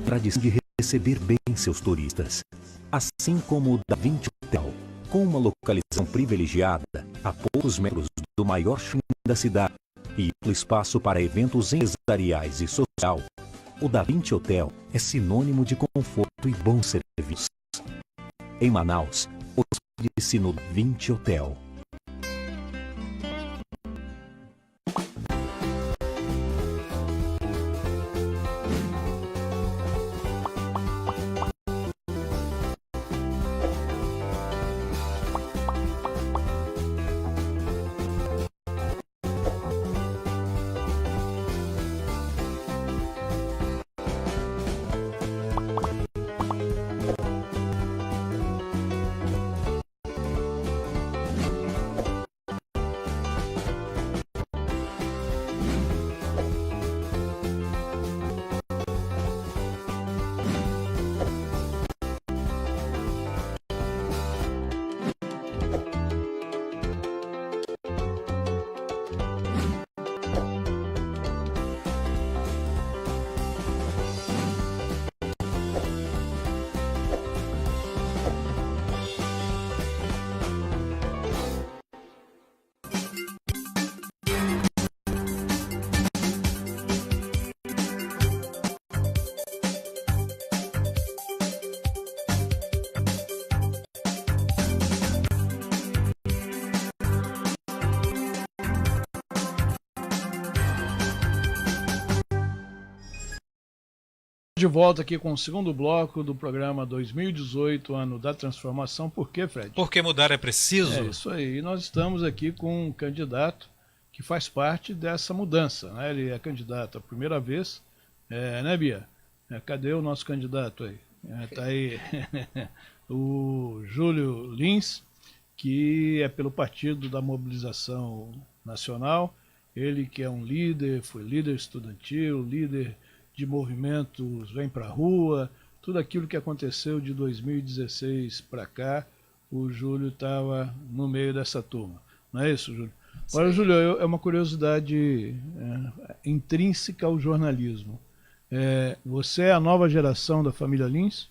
Tradição de receber bem seus turistas, assim como o Da Vinci Hotel, com uma localização privilegiada a poucos metros do maior shopping da cidade e amplo espaço para eventos empresariais e social. O Da Vinci Hotel é sinônimo de conforto e bons serviços. Em Manaus, hospede-se no Da Vinci Hotel. De volta aqui com o segundo bloco do programa 2018, ano da transformação. Por quê, Fred? Porque mudar é preciso. É isso aí. E nós estamos aqui com um candidato que faz parte dessa mudança, né? Ele é candidato a primeira vez, né, Bia? Cadê o nosso candidato aí? Está aí o Júlio Lins, que é pelo Partido da Mobilização Nacional. Ele que é um líder, foi líder estudantil, líder de movimentos Vem Pra Rua, tudo aquilo que aconteceu de 2016 para cá, o Júlio estava no meio dessa turma. Não é isso, Júlio? Agora, Júlio, é uma curiosidade intrínseca ao jornalismo. Você é a nova geração da família Lins?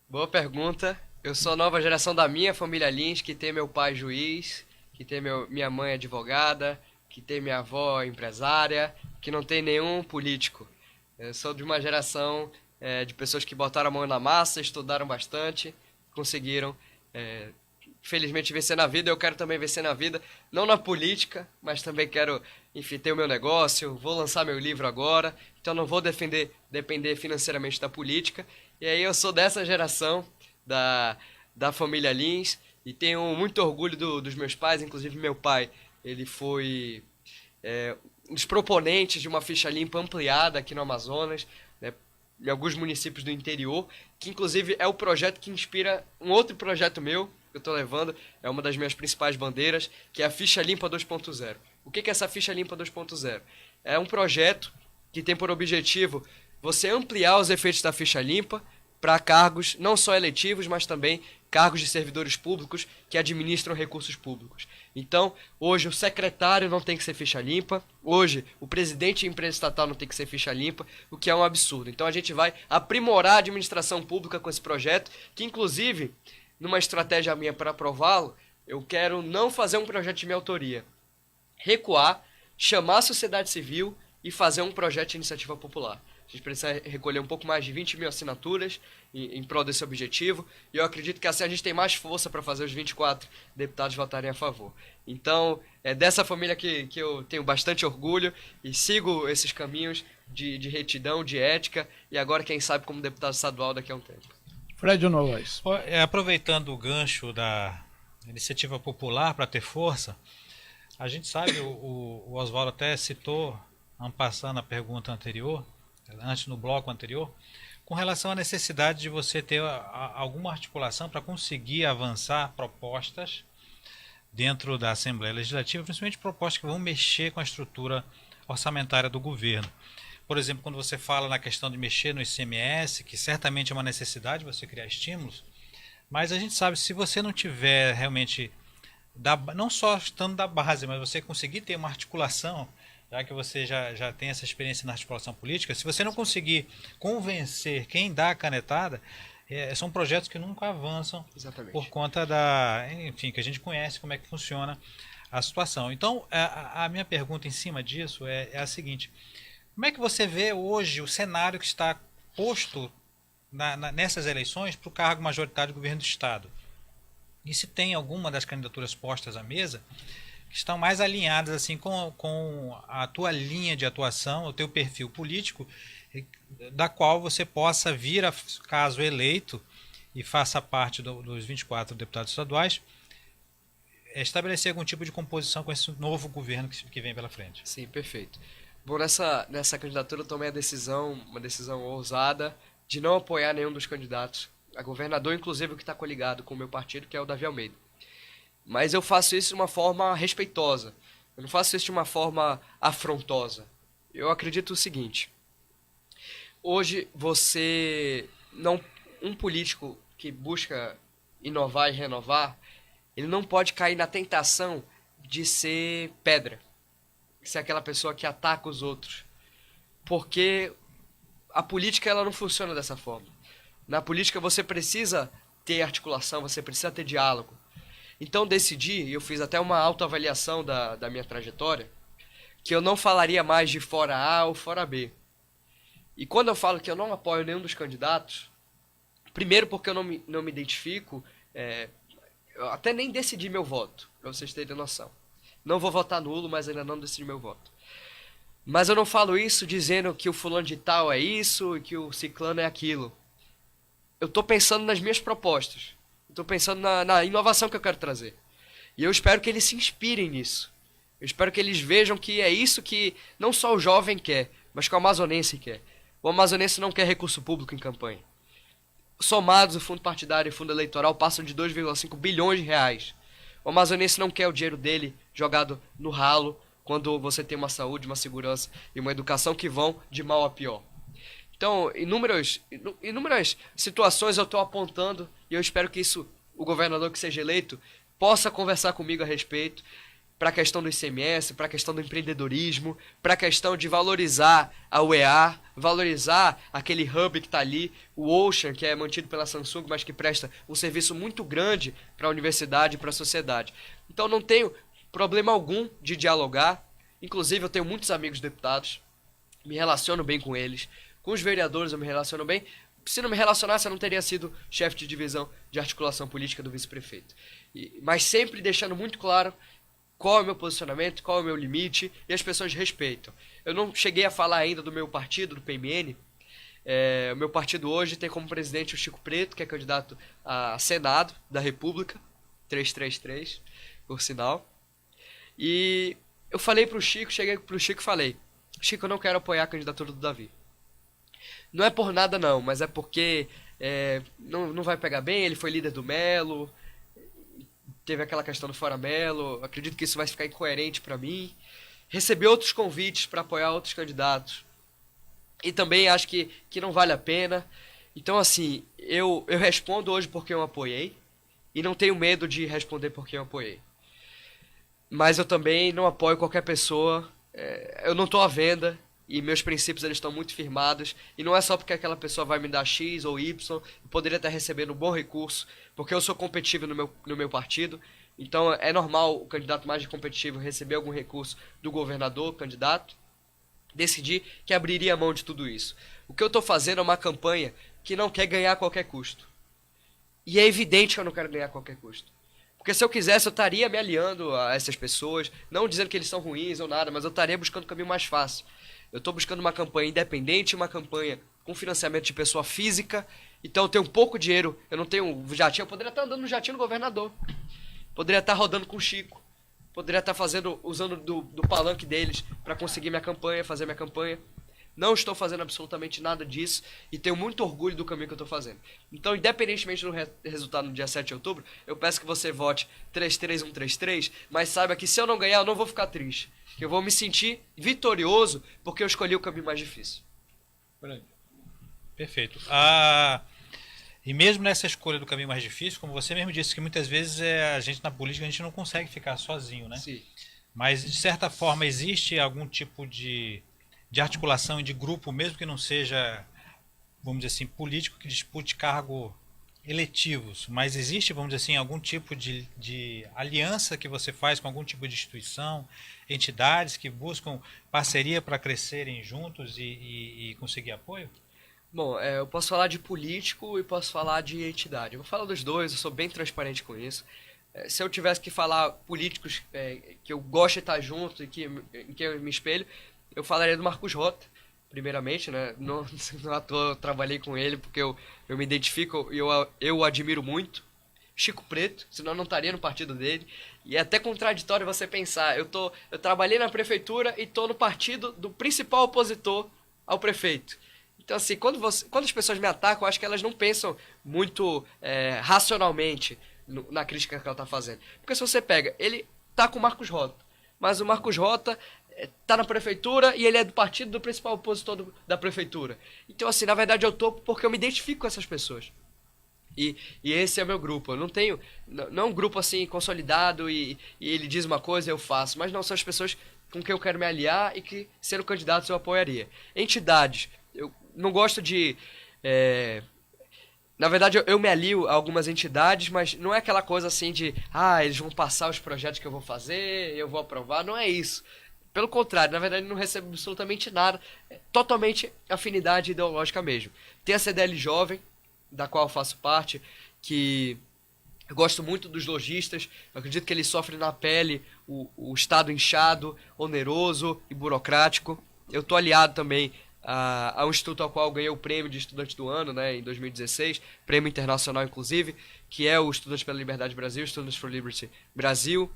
Boa pergunta. Eu sou a nova geração da minha família Lins, que tem meu pai juiz, que tem minha mãe advogada, que tem minha avó empresária, que não tem nenhum político. Eu sou de uma geração de pessoas que botaram a mão na massa, estudaram bastante, conseguiram, felizmente, vencer na vida. Eu quero também vencer na vida, não na política, mas também quero, enfim, ter o meu negócio, vou lançar meu livro agora, então não vou depender financeiramente da política. E aí eu sou dessa geração da família Lins e tenho muito orgulho dos meus pais, inclusive meu pai, ele foi um dos proponentes de uma ficha limpa ampliada aqui no Amazonas, né, em alguns municípios do interior, que inclusive é o projeto que inspira um outro projeto meu, que eu estou levando, é uma das minhas principais bandeiras, que é a Ficha Limpa 2.0. O que é essa Ficha Limpa 2.0? É um projeto que tem por objetivo você ampliar os efeitos da ficha limpa para cargos não só eletivos, mas também cargos de servidores públicos que administram recursos públicos. Então, hoje o secretário não tem que ser ficha limpa, hoje o presidente de empresa estatal não tem que ser ficha limpa, o que é um absurdo. Então a gente vai aprimorar a administração pública com esse projeto, que inclusive, numa estratégia minha para aprová-lo, eu quero não fazer um projeto de minha autoria, recuar, chamar a sociedade civil e fazer um projeto de iniciativa popular. A gente precisa recolher um pouco mais de 20 mil assinaturas em prol desse objetivo. E eu acredito que assim a gente tem mais força para fazer os 24 deputados votarem a favor. Então, é dessa família que eu tenho bastante orgulho e sigo esses caminhos de retidão, de ética. E agora, quem sabe, como deputado estadual daqui a um tempo. Fred Novaes. Aproveitando o gancho da iniciativa popular para ter força, a gente sabe, o Oswaldo até citou, passando a pergunta anterior, antes no bloco anterior, com relação à necessidade de você ter alguma articulação para conseguir avançar propostas dentro da Assembleia Legislativa, principalmente propostas que vão mexer com a estrutura orçamentária do governo. Por exemplo, quando você fala na questão de mexer no ICMS, que certamente é uma necessidade você criar estímulos, mas a gente sabe, se você não tiver realmente, não só estando da base, mas você conseguir ter uma articulação, já que você já tem essa experiência na articulação política, se você não conseguir convencer quem dá a canetada, são projetos que nunca avançam. Exatamente. Por conta enfim, que a gente conhece como é que funciona a situação. Então, a minha pergunta em cima disso é a seguinte: como é que você vê hoje o cenário que está posto nessas eleições para o cargo majoritário do governo do Estado? E se tem alguma das candidaturas postas à mesa que estão mais alinhadas assim com a tua linha de atuação, o teu perfil político, da qual você possa vir, caso eleito, e faça parte dos 24 deputados estaduais, estabelecer algum tipo de composição com esse novo governo que vem pela frente. Sim, perfeito. Bom, nessa candidatura eu tomei uma decisão ousada, de não apoiar nenhum dos candidatos a governador, inclusive o que está coligado com o meu partido, que é o Davi Almeida. Mas eu faço isso de uma forma respeitosa. Eu não faço isso de uma forma afrontosa. Eu acredito o seguinte: hoje um político que busca inovar e renovar, ele não pode cair na tentação de ser pedra, de ser aquela pessoa que ataca os outros. Porque a política ela não funciona dessa forma. Na política você precisa ter articulação, você precisa ter diálogo. Então decidi, e eu fiz até uma autoavaliação da minha trajetória, que eu não falaria mais de fora A ou fora B. E quando eu falo que eu não apoio nenhum dos candidatos, primeiro porque eu não me identifico, eu até nem decidi meu voto, para vocês terem noção. Não vou votar nulo, mas ainda não decidi meu voto. Mas eu não falo isso dizendo que o fulano de tal é isso e que o ciclano é aquilo. Eu estou pensando nas minhas propostas. Estou pensando na inovação que eu quero trazer. E eu espero que eles se inspirem nisso. Eu espero que eles vejam que é isso que não só o jovem quer, mas que o amazonense quer. O amazonense não quer recurso público em campanha. Somados, o fundo partidário e o fundo eleitoral passam de 2,5 bilhões de reais. O amazonense não quer o dinheiro dele jogado no ralo quando você tem uma saúde, uma segurança e uma educação que vão de mal a pior. Então, inúmeras situações eu estou apontando e eu espero que o governador que seja eleito possa conversar comigo a respeito, para a questão do ICMS, para a questão do empreendedorismo, para a questão de valorizar a UEA, valorizar aquele hub que está ali, o Ocean, que é mantido pela Samsung, mas que presta um serviço muito grande para a universidade e para a sociedade. Então não tenho problema algum de dialogar, inclusive eu tenho muitos amigos deputados, me relaciono bem com eles, com os vereadores eu me relaciono bem. Se não me relacionasse, eu não teria sido chefe de divisão de articulação política do vice-prefeito. Mas sempre deixando muito claro qual é o meu posicionamento, qual é o meu limite, e as pessoas respeitam. Eu não cheguei a falar ainda do meu partido, do PMN. O meu partido hoje tem como presidente o Chico Preto, que é candidato a Senado da República, 333, por sinal. E eu falei pro Chico, cheguei pro Chico e falei: Chico, eu não quero apoiar a candidatura do Davi. Não é por nada não, mas é porque não vai pegar bem, ele foi líder do Melo, teve aquela questão do Fora Melo, acredito que isso vai ficar incoerente para mim. Recebi outros convites para apoiar outros candidatos e também acho que não vale a pena. Então assim, eu respondo hoje porque eu apoiei e não tenho medo de responder porque eu apoiei. Mas eu também não apoio qualquer pessoa, eu não estou à venda. E meus princípios eles estão muito firmados. E não é só porque aquela pessoa vai me dar X ou Y. Eu poderia estar recebendo um bom recurso. Porque eu sou competitivo no meu partido. Então é normal o candidato mais competitivo receber algum recurso do governador, candidato. Decidi que abriria mão de tudo isso. O que eu estou fazendo é uma campanha que não quer ganhar a qualquer custo. E é evidente que eu não quero ganhar a qualquer custo. Porque se eu quisesse, eu estaria me aliando a essas pessoas. Não dizendo que eles são ruins ou nada, mas eu estaria buscando o caminho mais fácil. Eu estou buscando uma campanha independente, uma campanha com financiamento de pessoa física. Então eu tenho pouco dinheiro, eu não tenho jatinho. Eu poderia estar andando no jatinho do governador. Poderia estar rodando com o Chico. Poderia estar usando do palanque deles para conseguir minha campanha, fazer minha campanha. Não estou fazendo absolutamente nada disso e tenho muito orgulho do caminho que eu estou fazendo. Então, independentemente do resultado no dia 7 de outubro, eu peço que você vote 33133, mas saiba que se eu não ganhar, eu não vou ficar triste. Que eu vou me sentir vitorioso porque eu escolhi o caminho mais difícil. Perfeito. E mesmo nessa escolha do caminho mais difícil, como você mesmo disse, que muitas vezes a gente na política a gente não consegue ficar sozinho, né? Sim. Mas de certa forma existe algum tipo de articulação e de grupo, mesmo que não seja, vamos dizer assim, político que dispute cargo eletivos, mas existe, vamos dizer assim, algum tipo de aliança que você faz com algum tipo de instituição, entidades que buscam parceria para crescerem juntos e conseguir apoio? Bom, eu posso falar de político e posso falar de entidade. Eu vou falar dos dois, eu sou bem transparente com isso. Se eu tivesse que falar políticos que eu gosto de estar junto e em que eu me espelho, eu falaria do Marcos Rota, primeiramente, né? Não à toa eu trabalhei com ele porque eu me identifico e eu o admiro muito. Chico Preto, senão eu não estaria no partido dele. E é até contraditório você pensar, eu trabalhei na prefeitura e estou no partido do principal opositor ao prefeito. Então assim, quando as pessoas me atacam, eu acho que elas não pensam muito racionalmente na crítica que ela está fazendo. Porque se você pega, ele tá com o Marcos Rota, mas o Marcos Rota tá na prefeitura e ele é do partido do principal opositor da prefeitura. Então assim, na verdade eu tô porque eu me identifico com essas pessoas. E esse é o meu grupo. Eu não tenho, não é um grupo assim consolidado e ele diz uma coisa e eu faço, mas não, são as pessoas com quem eu quero me aliar e que, sendo candidatos, eu apoiaria. Entidades, eu não gosto de... Na verdade, eu me alio a algumas entidades, mas não é aquela coisa assim de eles vão passar os projetos que eu vou fazer, eu vou aprovar, não é isso. Pelo contrário, na verdade não recebo absolutamente nada, é totalmente afinidade ideológica mesmo. Tem a CDL Jovem, da qual eu faço parte, que eu gosto muito dos lojistas, eu acredito que eles sofrem na pele o estado inchado, oneroso e burocrático. Eu estou aliado também a um instituto ao qual eu ganhei o prêmio de estudante do ano, né, em 2016, prêmio internacional inclusive, que é o Estudantes pela Liberdade Brasil, Students for Liberty Brasil,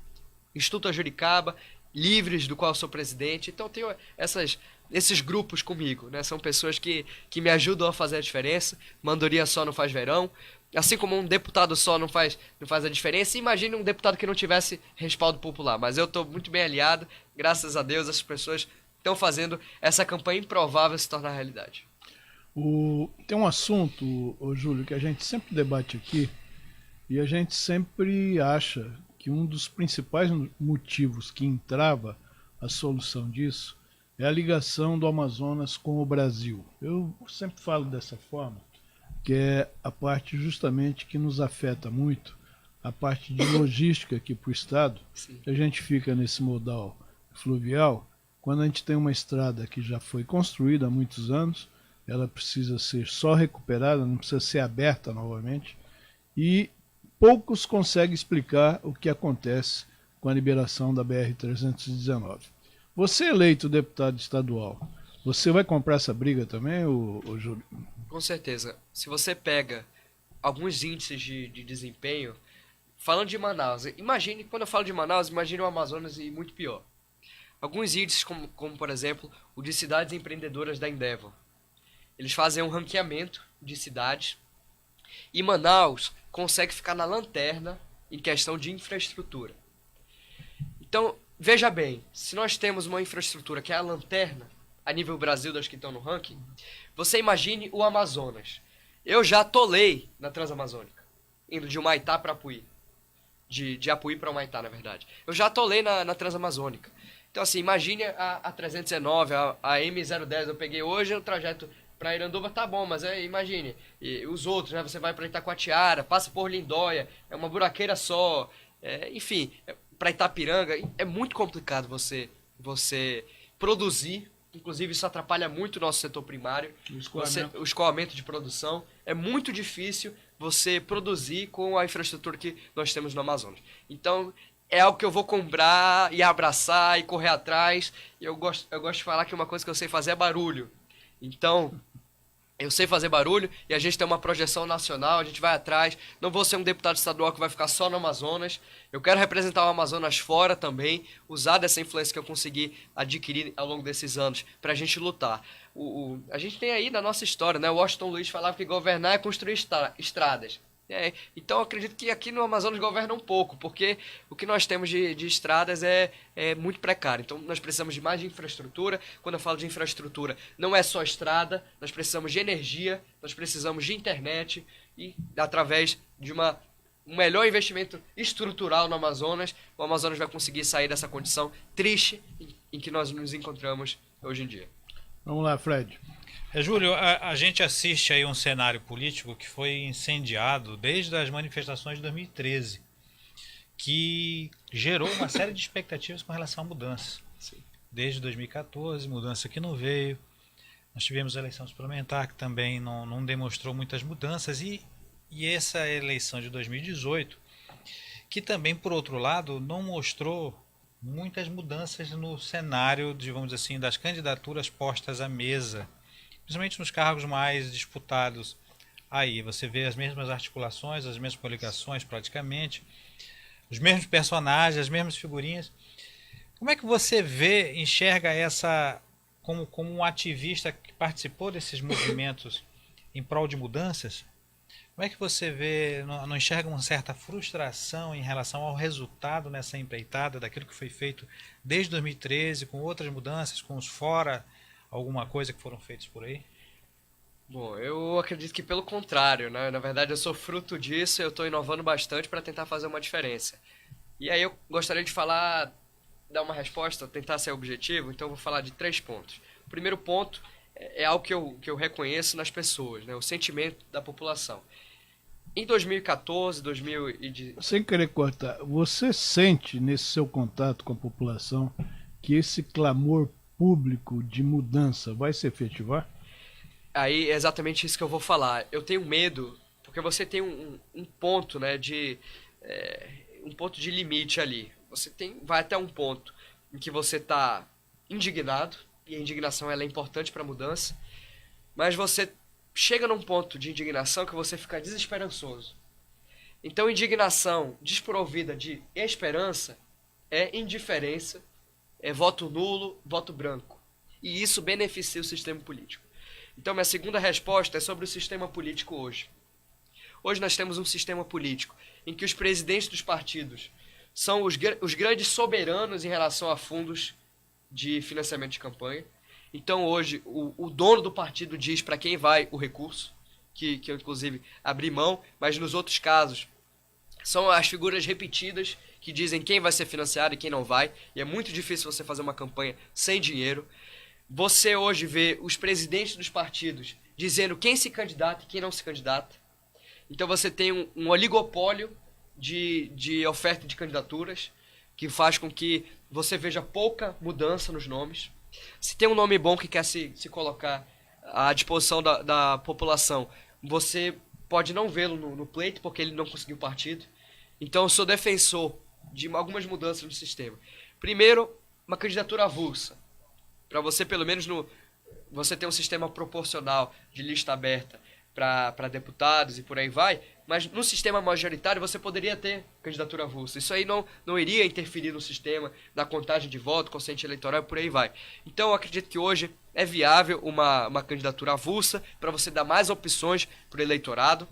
Instituto Juricaba, Livres, do qual eu sou presidente. Então eu tenho essas esses grupos comigo, né? São pessoas que me ajudam a fazer a diferença. Maioria só não faz verão. Assim como um deputado só não faz a diferença, imagine um deputado que não tivesse respaldo popular. Mas eu estou muito bem aliado, graças a Deus, essas pessoas estão fazendo essa campanha improvável se tornar realidade. Tem um assunto, Júlio, que a gente sempre debate aqui, e a gente sempre acha que um dos principais motivos que entrava a solução disso é a ligação do Amazonas com o Brasil. Eu sempre falo dessa forma, que é a parte justamente que nos afeta muito, a parte de logística aqui para o estado. Sim. A gente fica nesse modal fluvial, quando a gente tem uma estrada que já foi construída há muitos anos, ela precisa ser só recuperada, não precisa ser aberta novamente, e poucos conseguem explicar o que acontece com a liberação da BR-319. Você eleito deputado estadual, você vai comprar essa briga também, ô Júlio? Com certeza. Se você pega alguns índices de desempenho, falando de Manaus, imagine, quando eu falo de Manaus, imagine o Amazonas e muito pior. Alguns índices, como por exemplo, o de cidades empreendedoras da Endeavor. Eles fazem um ranqueamento de cidades e Manaus consegue ficar na lanterna em questão de infraestrutura. Então, veja bem, se nós temos uma infraestrutura que é a lanterna, a nível Brasil das que estão no ranking, você imagine o Amazonas. Eu já atolei na Transamazônica, indo de Humaitá para Apuí. De Apuí para Humaitá, na verdade. Eu já atolei na Transamazônica. Então, assim, imagine a 319, a M010, eu peguei hoje o trajeto para Iranduba, tá bom, mas imagine, e os outros, né? Você vai para Itacoatiara, passa por Lindóia, é uma buraqueira só, enfim, para Itapiranga, é muito complicado você produzir. Inclusive, isso atrapalha muito o nosso setor primário. O escoamento de produção. É muito difícil você produzir com a infraestrutura que nós temos no Amazonas. Então, é algo que eu vou comprar e abraçar e correr atrás. E eu gosto de falar que uma coisa que eu sei fazer é barulho. Então, eu sei fazer barulho e a gente tem uma projeção nacional, a gente vai atrás. Não vou ser um deputado estadual que vai ficar só no Amazonas. Eu quero representar o Amazonas fora também, usar dessa influência que eu consegui adquirir ao longo desses anos para a gente lutar. A gente tem aí na nossa história, né? O Washington Luiz falava que governar é construir estradas. Então eu acredito que aqui no Amazonas governa um pouco, porque o que nós temos de estradas é muito precário. Então nós precisamos de mais de infraestrutura. Quando eu falo de infraestrutura, não é só estrada, nós precisamos de energia, nós precisamos de internet e através de um melhor investimento estrutural no Amazonas, o Amazonas vai conseguir sair dessa condição triste em que nós nos encontramos hoje em dia. Vamos lá, Fred. Júlio, a gente assiste aí um cenário político que foi incendiado desde as manifestações de 2013, que gerou uma série de expectativas com relação à mudança. Sim. Desde 2014, mudança que não veio. Nós tivemos a eleição suplementar, que também não demonstrou muitas mudanças, e essa eleição de 2018, que também, por outro lado, não mostrou muitas mudanças no cenário, digamos assim, das candidaturas postas à mesa, principalmente nos cargos mais disputados. Aí você vê as mesmas articulações, as mesmas coligações praticamente, os mesmos personagens, as mesmas figurinhas. Como é que você enxerga essa como um ativista que participou desses movimentos em prol de mudanças? Como é que você não enxerga uma certa frustração em relação ao resultado nessa empreitada, daquilo que foi feito desde 2013, com outras mudanças, com os fora, alguma coisa que foram feitos por aí? Bom, eu acredito que pelo contrário, né? Na verdade, eu sou fruto disso, eu estou inovando bastante para tentar fazer uma diferença. E aí eu gostaria de dar uma resposta, tentar ser objetivo, então eu vou falar de 3 pontos. O primeiro ponto é algo que eu reconheço nas pessoas, né? O sentimento da população. Em 2014, 2010... Sem querer cortar, você sente nesse seu contato com a população que esse clamor público de mudança vai se efetivar? Aí é exatamente isso que eu vou falar. Eu tenho medo, porque você tem um ponto, né, um ponto de limite ali. Vai até um ponto em que você está indignado, e a indignação ela é importante para a mudança, mas você chega num ponto de indignação que você fica desesperançoso. Então, indignação desprovida de esperança é indiferença, é voto nulo, voto branco. e isso beneficia o sistema político. Então, minha segunda resposta é sobre o sistema político hoje. Hoje nós temos um sistema político em que os presidentes dos partidos são os grandes soberanos em relação a fundos de financiamento de campanha. Então, hoje, o dono do partido diz para quem vai o recurso, que eu, inclusive, abri mão, mas nos outros casos, são as figuras repetidas que dizem quem vai ser financiado e quem não vai, e é muito difícil você fazer uma campanha sem dinheiro. Você hoje vê os presidentes dos partidos dizendo quem se candidata e quem não se candidata. Então você tem um oligopólio de oferta de candidaturas, que faz com que você veja pouca mudança nos nomes. Se tem um nome bom que quer se colocar à disposição da população, você pode não vê-lo no pleito, porque ele não conseguiu partido. Então eu sou defensor de algumas mudanças no sistema. Primeiro, uma candidatura avulsa. Para você, pelo menos, você ter um sistema proporcional de lista aberta para deputados e por aí vai, mas no sistema majoritário você poderia ter candidatura avulsa. Isso aí não iria interferir no sistema, na contagem de voto, consciente eleitoral e por aí vai. Então eu acredito que hoje é viável uma candidatura avulsa para você dar mais opções para o eleitorado.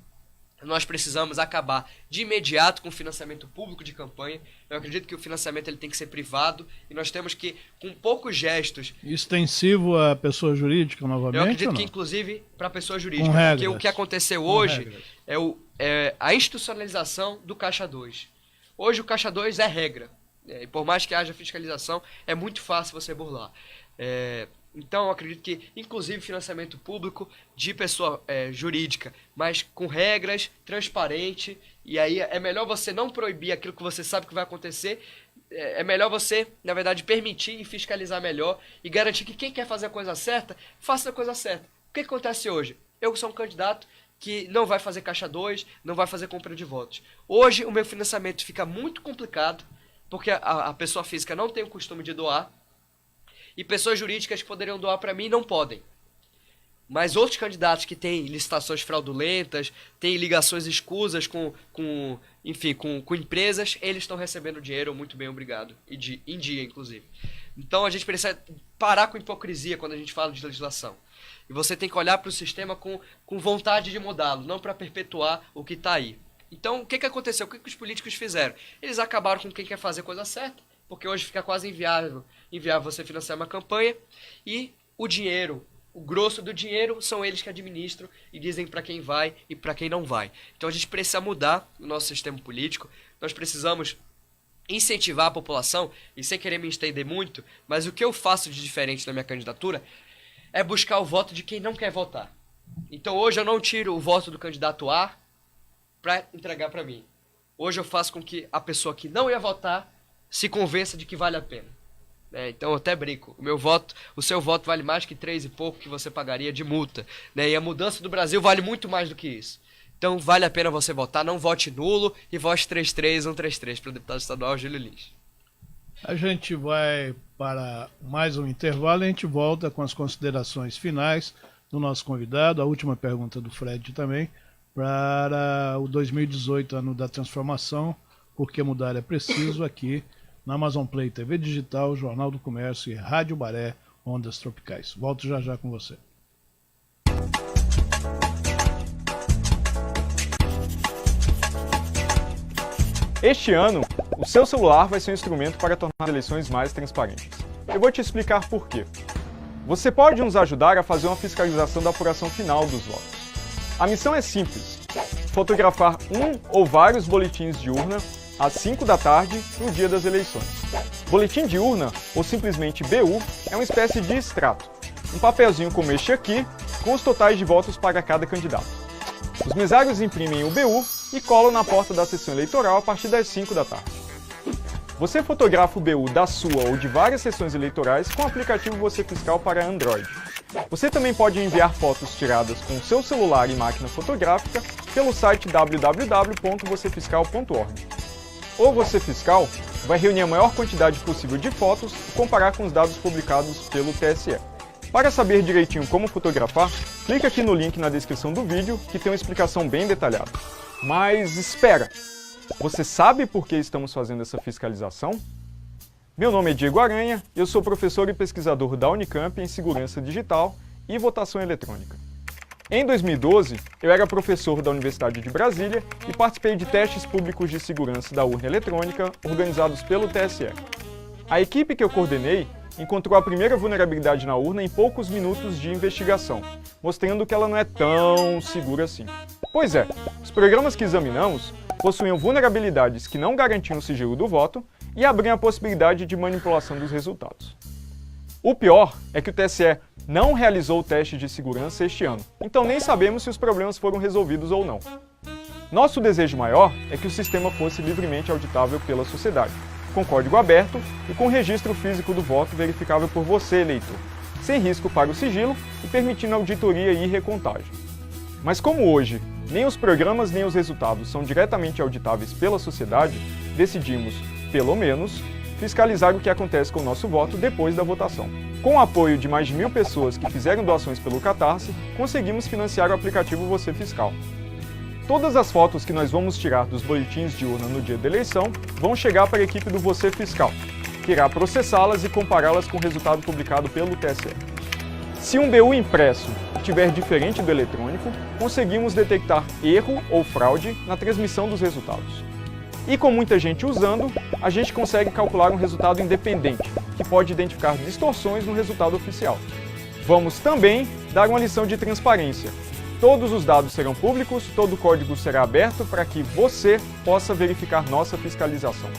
Nós precisamos acabar de imediato com o financiamento público de campanha. Eu acredito que o financiamento ele tem que ser privado e nós temos que, com poucos gestos... Extensivo à pessoa jurídica novamente? Eu acredito ou não? que, inclusive, para a pessoa jurídica. Com porque regras. o que aconteceu Com hoje regras. é a institucionalização do Caixa 2. Hoje o Caixa 2 é regra. E por mais que haja fiscalização, é muito fácil você burlar. Então, eu acredito que, inclusive, financiamento público de pessoa jurídica, mas com regras, transparente, e aí é melhor você não proibir aquilo que você sabe que vai acontecer, é melhor você, na verdade, permitir e fiscalizar melhor e garantir que quem quer fazer a coisa certa, faça a coisa certa. O que acontece hoje? Eu sou um candidato que não vai fazer Caixa 2, não vai fazer compra de votos. Hoje, o meu financiamento fica muito complicado, porque a pessoa física não tem o costume de doar, e pessoas jurídicas que poderiam doar para mim não podem. Mas outros candidatos que têm licitações fraudulentas, têm ligações escusas com empresas, eles estão recebendo dinheiro, muito bem, obrigado. Em dia, inclusive. Então a gente precisa parar com hipocrisia quando a gente fala de legislação. E você tem que olhar para o sistema com vontade de mudá-lo, não para perpetuar o que está aí. Então, o que aconteceu? O que os políticos fizeram? Eles acabaram com quem quer fazer coisa certa, porque hoje fica quase inviável você financiar uma campanha, e o dinheiro, o grosso do dinheiro, são eles que administram e dizem para quem vai e para quem não vai. Então a gente precisa mudar o nosso sistema político, nós precisamos incentivar a população, e sem querer me estender muito, mas o que eu faço de diferente na minha candidatura é buscar o voto de quem não quer votar. Então hoje eu não tiro o voto do candidato A para entregar para mim. Hoje eu faço com que a pessoa que não ia votar se convença de que vale a pena. Então eu até brinco, o seu voto vale mais que 3 e pouco que você pagaria de multa. E a mudança do Brasil vale muito mais do que isso. Então vale a pena você votar, não vote nulo e vote 33133 para o deputado estadual Júlio Lins. A gente vai para mais um intervalo e a gente volta com as considerações finais do nosso convidado, a última pergunta do Fred também, para o 2018, ano da transformação, porque mudar é preciso, aqui na Amazon Play TV Digital, Jornal do Comércio e Rádio Baré, Ondas Tropicais. Volto já já com você. Este ano, o seu celular vai ser um instrumento para tornar as eleições mais transparentes. Eu vou te explicar por quê. Você pode nos ajudar a fazer uma fiscalização da apuração final dos votos. A missão é simples: fotografar um ou vários boletins de urna às 5 da tarde no dia das eleições. Boletim de urna, ou simplesmente BU, é uma espécie de extrato, um papelzinho como este aqui, com os totais de votos para cada candidato. Os mesários imprimem o BU e colam na porta da sessão eleitoral a partir das 5 da tarde. Você fotografa o BU da sua ou de várias sessões eleitorais com o aplicativo Você Fiscal para Android. Você também pode enviar fotos tiradas com seu celular e máquina fotográfica pelo site www.vocefiscal.org. O Você Fiscal vai reunir a maior quantidade possível de fotos e comparar com os dados publicados pelo TSE. Para saber direitinho como fotografar, clique aqui no link na descrição do vídeo, que tem uma explicação bem detalhada. Mas espera! Você sabe por que estamos fazendo essa fiscalização? Meu nome é Diego Aranha, eu sou professor e pesquisador da Unicamp em Segurança Digital e Votação Eletrônica. Em 2012, eu era professor da Universidade de Brasília e participei de testes públicos de segurança da urna eletrônica organizados pelo TSE. A equipe que eu coordenei encontrou a primeira vulnerabilidade na urna em poucos minutos de investigação, mostrando que ela não é tão segura assim. Pois é, os programas que examinamos possuíam vulnerabilidades que não garantiam o sigilo do voto e abriam a possibilidade de manipulação dos resultados. O pior é que o TSE não realizou o teste de segurança este ano, então nem sabemos se os problemas foram resolvidos ou não. Nosso desejo maior é que o sistema fosse livremente auditável pela sociedade, com código aberto e com registro físico do voto verificável por você, eleitor, sem risco para o sigilo e permitindo auditoria e recontagem. Mas como hoje, nem os programas nem os resultados são diretamente auditáveis pela sociedade, decidimos, pelo menos, fiscalizar o que acontece com o nosso voto depois da votação. Com o apoio de mais de 1.000 pessoas que fizeram doações pelo Catarse, conseguimos financiar o aplicativo Você Fiscal. Todas as fotos que nós vamos tirar dos boletins de urna no dia da eleição vão chegar para a equipe do Você Fiscal, que irá processá-las e compará-las com o resultado publicado pelo TSE. Se um BU impresso estiver diferente do eletrônico, conseguimos detectar erro ou fraude na transmissão dos resultados. E com muita gente usando, a gente consegue calcular um resultado independente, que pode identificar distorções no resultado oficial. Vamos também dar uma lição de transparência. Todos os dados serão públicos, todo o código será aberto para que você possa verificar nossa fiscalização.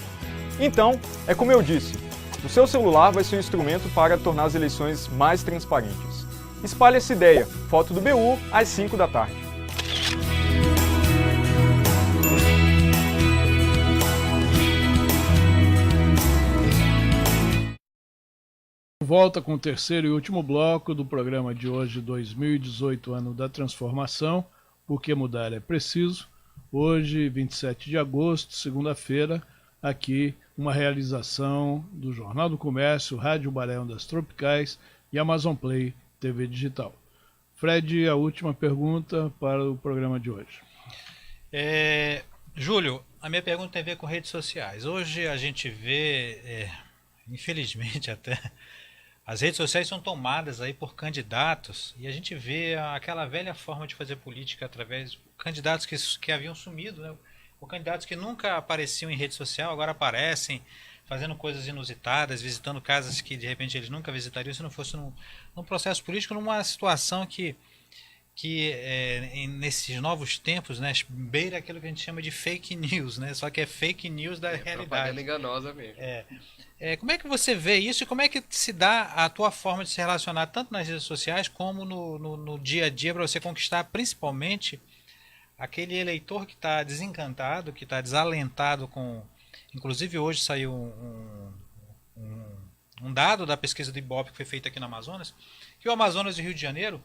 Então, é como eu disse, o seu celular vai ser um instrumento para tornar as eleições mais transparentes. Espalhe essa ideia. Foto do BU às 5 da tarde. Volta com o terceiro e último bloco do programa de hoje, 2018, ano da transformação, porque mudar é preciso. Hoje, 27 de agosto, segunda-feira, aqui uma realização do Jornal do Comércio, Rádio Barão das Tropicais e Amazon Play TV Digital. Fred, a última pergunta para o programa de hoje. Júlio, a minha pergunta tem a ver com redes sociais. Hoje a gente vê, infelizmente até, as redes sociais são tomadas aí por candidatos e a gente vê aquela velha forma de fazer política através de candidatos que haviam sumido, né? Ou candidatos que nunca apareciam em rede social, agora aparecem fazendo coisas inusitadas, visitando casas que de repente eles nunca visitariam se não fosse num processo político, numa situação que nesses novos tempos, né, beira aquilo que a gente chama de fake news, né? Só que é fake news da realidade. Propaganda enganosa mesmo. Como é que você vê isso e como é que se dá a tua forma de se relacionar tanto nas redes sociais como no dia a dia para você conquistar principalmente aquele eleitor que está desencantado, que está desalentado com... Inclusive hoje saiu um dado da pesquisa do Ibope que foi feita aqui no Amazonas, que o Amazonas e o Rio de Janeiro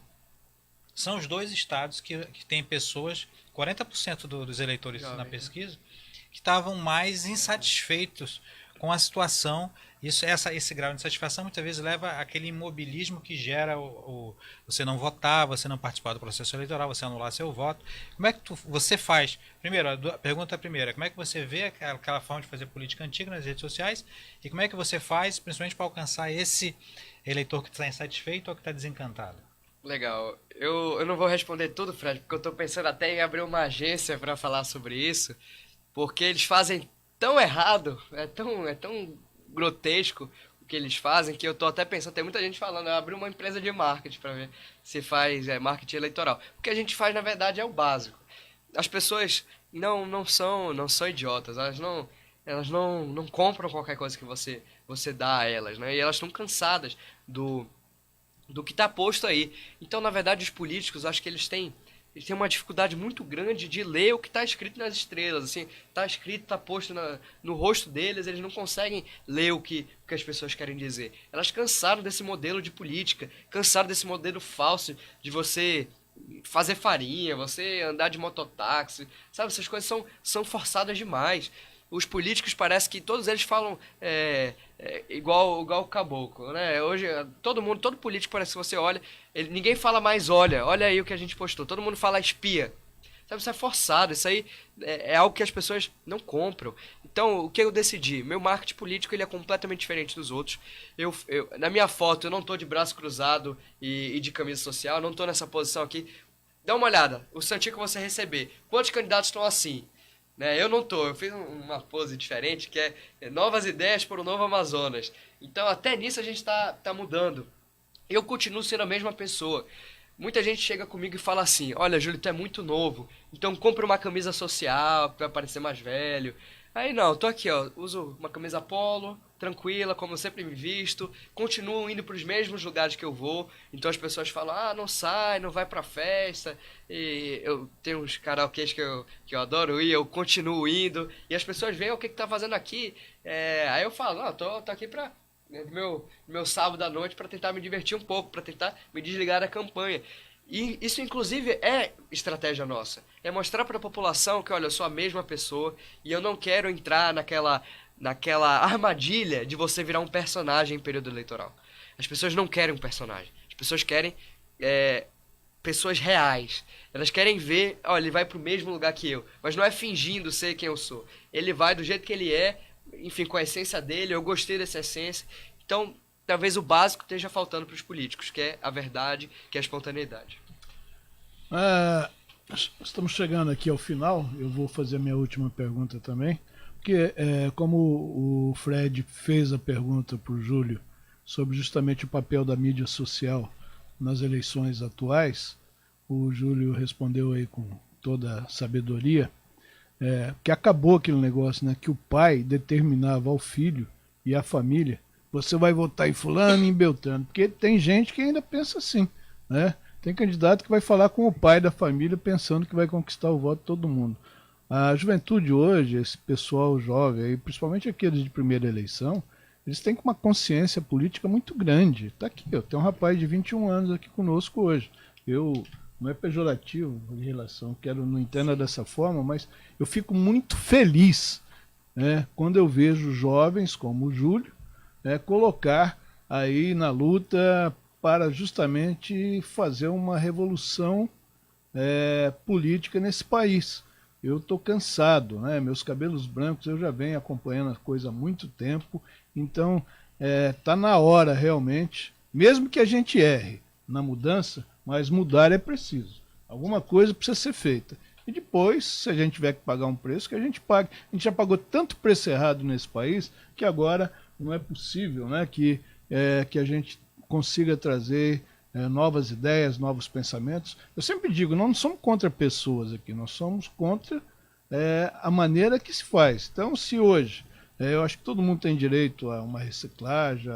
são os dois estados que têm pessoas, 40% dos eleitores na pesquisa, que estavam mais insatisfeitos com a situação. Esse grau de insatisfação muitas vezes leva àquele imobilismo que gera você não votar, você não participar do processo eleitoral, você anular seu voto. Como é que você faz? Primeiro, a pergunta primeira, como é que você vê aquela forma de fazer política antiga nas redes sociais e como é que você faz, principalmente para alcançar esse eleitor que está insatisfeito ou que está desencantado? Legal. Eu não vou responder tudo, Fred, porque eu estou pensando até em abrir uma agência para falar sobre isso, porque eles fazem tão errado, é tão grotesco o que eles fazem, que eu tô até pensando, tem muita gente falando, eu abri uma empresa de marketing para ver se faz marketing eleitoral. O que a gente faz, na verdade, é o básico. As pessoas não são idiotas, elas não compram qualquer coisa que você dá a elas, né? E elas estão cansadas do que está posto aí. Então, na verdade, os políticos, acho que eles têm uma dificuldade muito grande de ler o que está escrito nas estrelas. Assim, está escrito, está posto no rosto deles, eles não conseguem ler o que as pessoas querem dizer. Elas cansaram desse modelo de política, cansaram desse modelo falso de você fazer farinha, você andar de mototáxi, sabe? Essas coisas são forçadas demais. Os políticos parece que todos eles falam igual o caboclo, né? Hoje todo político parece que você olha, ninguém fala mais olha aí o que a gente postou, todo mundo fala espia, Sabe, isso é forçado, isso aí é algo que as pessoas não compram. Então, o que eu decidi? Meu marketing político ele é completamente diferente dos outros. Na minha foto, eu não tô de braço cruzado e de camisa social, não tô nessa posição aqui. Dá uma olhada, o santinho que você receber, quantos candidatos estão assim? Né? Eu não tô, eu fiz uma pose diferente, que é novas ideias para o novo Amazonas. Então, até nisso a gente tá mudando. Eu continuo sendo a mesma pessoa. Muita gente chega comigo e fala assim, olha, Júlio, tu é muito novo, então compra uma camisa social pra parecer mais velho. Aí não, tô aqui, ó, uso uma camisa polo, tranquila, como eu sempre me visto, continuo indo pros mesmos lugares que eu vou, então as pessoas falam, ah, não sai, não vai pra festa, e eu tenho uns karaokês que eu adoro ir, eu continuo indo, e as pessoas veem o que tá fazendo aqui, aí eu falo, não, tô aqui pra... Meu sábado à noite para tentar me divertir um pouco, para tentar me desligar da campanha. E isso, inclusive, é estratégia nossa. É mostrar para a população que, olha, eu sou a mesma pessoa e eu não quero entrar naquela armadilha de você virar um personagem em período eleitoral. As pessoas não querem um personagem. As pessoas querem pessoas reais. Elas querem ver, olha, ele vai para o mesmo lugar que eu. Mas não é fingindo ser quem eu sou. Ele vai do jeito que ele é, enfim, com a essência dele, eu gostei dessa essência. Então, talvez o básico esteja faltando para os políticos, que é a verdade, que é a espontaneidade. Estamos chegando aqui ao final, eu vou fazer a minha última pergunta também, porque como o Fred fez a pergunta para o Júlio sobre justamente o papel da mídia social nas eleições atuais, o Júlio respondeu aí com toda a sabedoria, que acabou aquele negócio, né, que o pai determinava ao filho e à família, você vai votar em fulano e em Beltrano, porque tem gente que ainda pensa assim, né? Tem candidato que vai falar com o pai da família pensando que vai conquistar o voto de todo mundo. A juventude hoje, esse pessoal jovem, principalmente aqueles de primeira eleição, eles têm uma consciência política muito grande. Está aqui, tem um rapaz de 21 anos aqui conosco hoje. Não é pejorativo em relação, não entenda dessa forma, mas eu fico muito feliz, né, quando eu vejo jovens como o Júlio colocar aí na luta para justamente fazer uma revolução política nesse país. Eu estou cansado, né? Meus cabelos brancos eu já venho acompanhando a coisa há muito tempo, então está na hora realmente, mesmo que a gente erre na mudança, mas mudar é preciso. Alguma coisa precisa ser feita. E depois, se a gente tiver que pagar um preço, que a gente pague. A gente já pagou tanto preço errado nesse país que agora não é possível, né, que a gente consiga trazer novas ideias, novos pensamentos. Eu sempre digo, não somos contra pessoas aqui, nós somos contra a maneira que se faz. Então, se hoje, eu acho que todo mundo tem direito a uma reciclagem,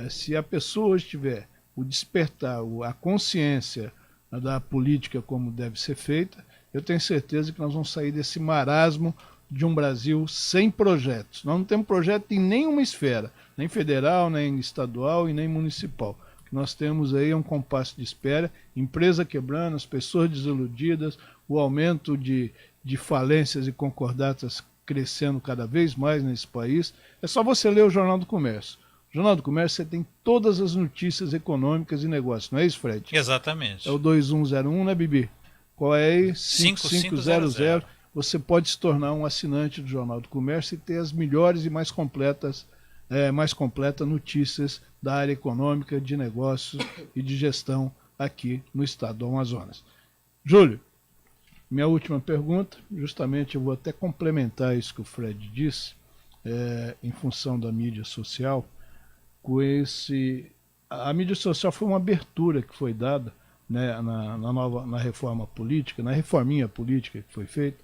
se a pessoa hoje tiver o despertar, a consciência da política como deve ser feita, eu tenho certeza que nós vamos sair desse marasmo de um Brasil sem projetos. Nós não temos projeto em nenhuma esfera, nem federal, nem estadual e nem municipal. O que nós temos aí é um compasso de espera, empresa quebrando, as pessoas desiludidas, o aumento de falências e concordatas crescendo cada vez mais nesse país. É só você ler o Jornal do Comércio. No Jornal do Comércio você tem todas as notícias econômicas e negócios, não é isso, Fred? Exatamente. É o 2101, né, Bibi? Qual é aí? 5500. Você pode se tornar um assinante do Jornal do Comércio e ter as melhores e mais completas notícias da área econômica, de negócios e de gestão aqui no estado do Amazonas. Júlio, minha última pergunta, justamente eu vou até complementar isso que o Fred disse, em função da mídia social, a mídia social foi uma abertura que foi dada, né, na reforma política, na reforminha política que foi feita,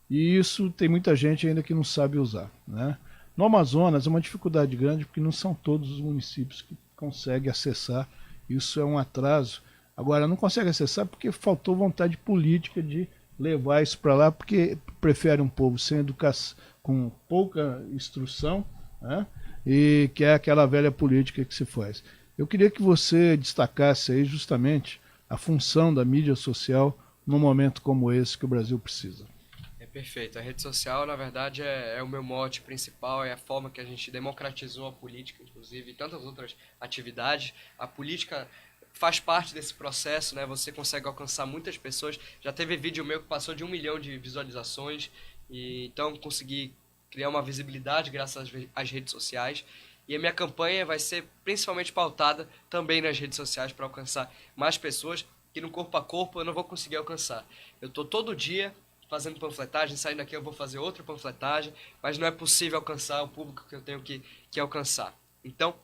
e isso tem muita gente ainda que não sabe usar, né? No Amazonas é uma dificuldade grande porque não são todos os municípios que conseguem acessar, isso é um atraso. Agora, não consegue acessar porque faltou vontade política de levar isso para lá, porque prefere um povo sem educação, com pouca instrução, né? E que é aquela velha política que se faz. Eu queria que você destacasse aí justamente a função da mídia social num momento como esse que o Brasil precisa. Perfeito. A rede social, na verdade, é o meu mote principal, é a forma que a gente democratizou a política, inclusive, e tantas outras atividades. A política faz parte desse processo, né? Você consegue alcançar muitas pessoas. Já teve vídeo meu que passou de 1 milhão de visualizações, e então consegui criar uma visibilidade graças às redes sociais. E a minha campanha vai ser principalmente pautada também nas redes sociais para alcançar mais pessoas que no corpo a corpo eu não vou conseguir alcançar. Eu estou todo dia fazendo panfletagem, saindo daqui eu vou fazer outra panfletagem, mas não é possível alcançar o público que eu tenho que alcançar. Então,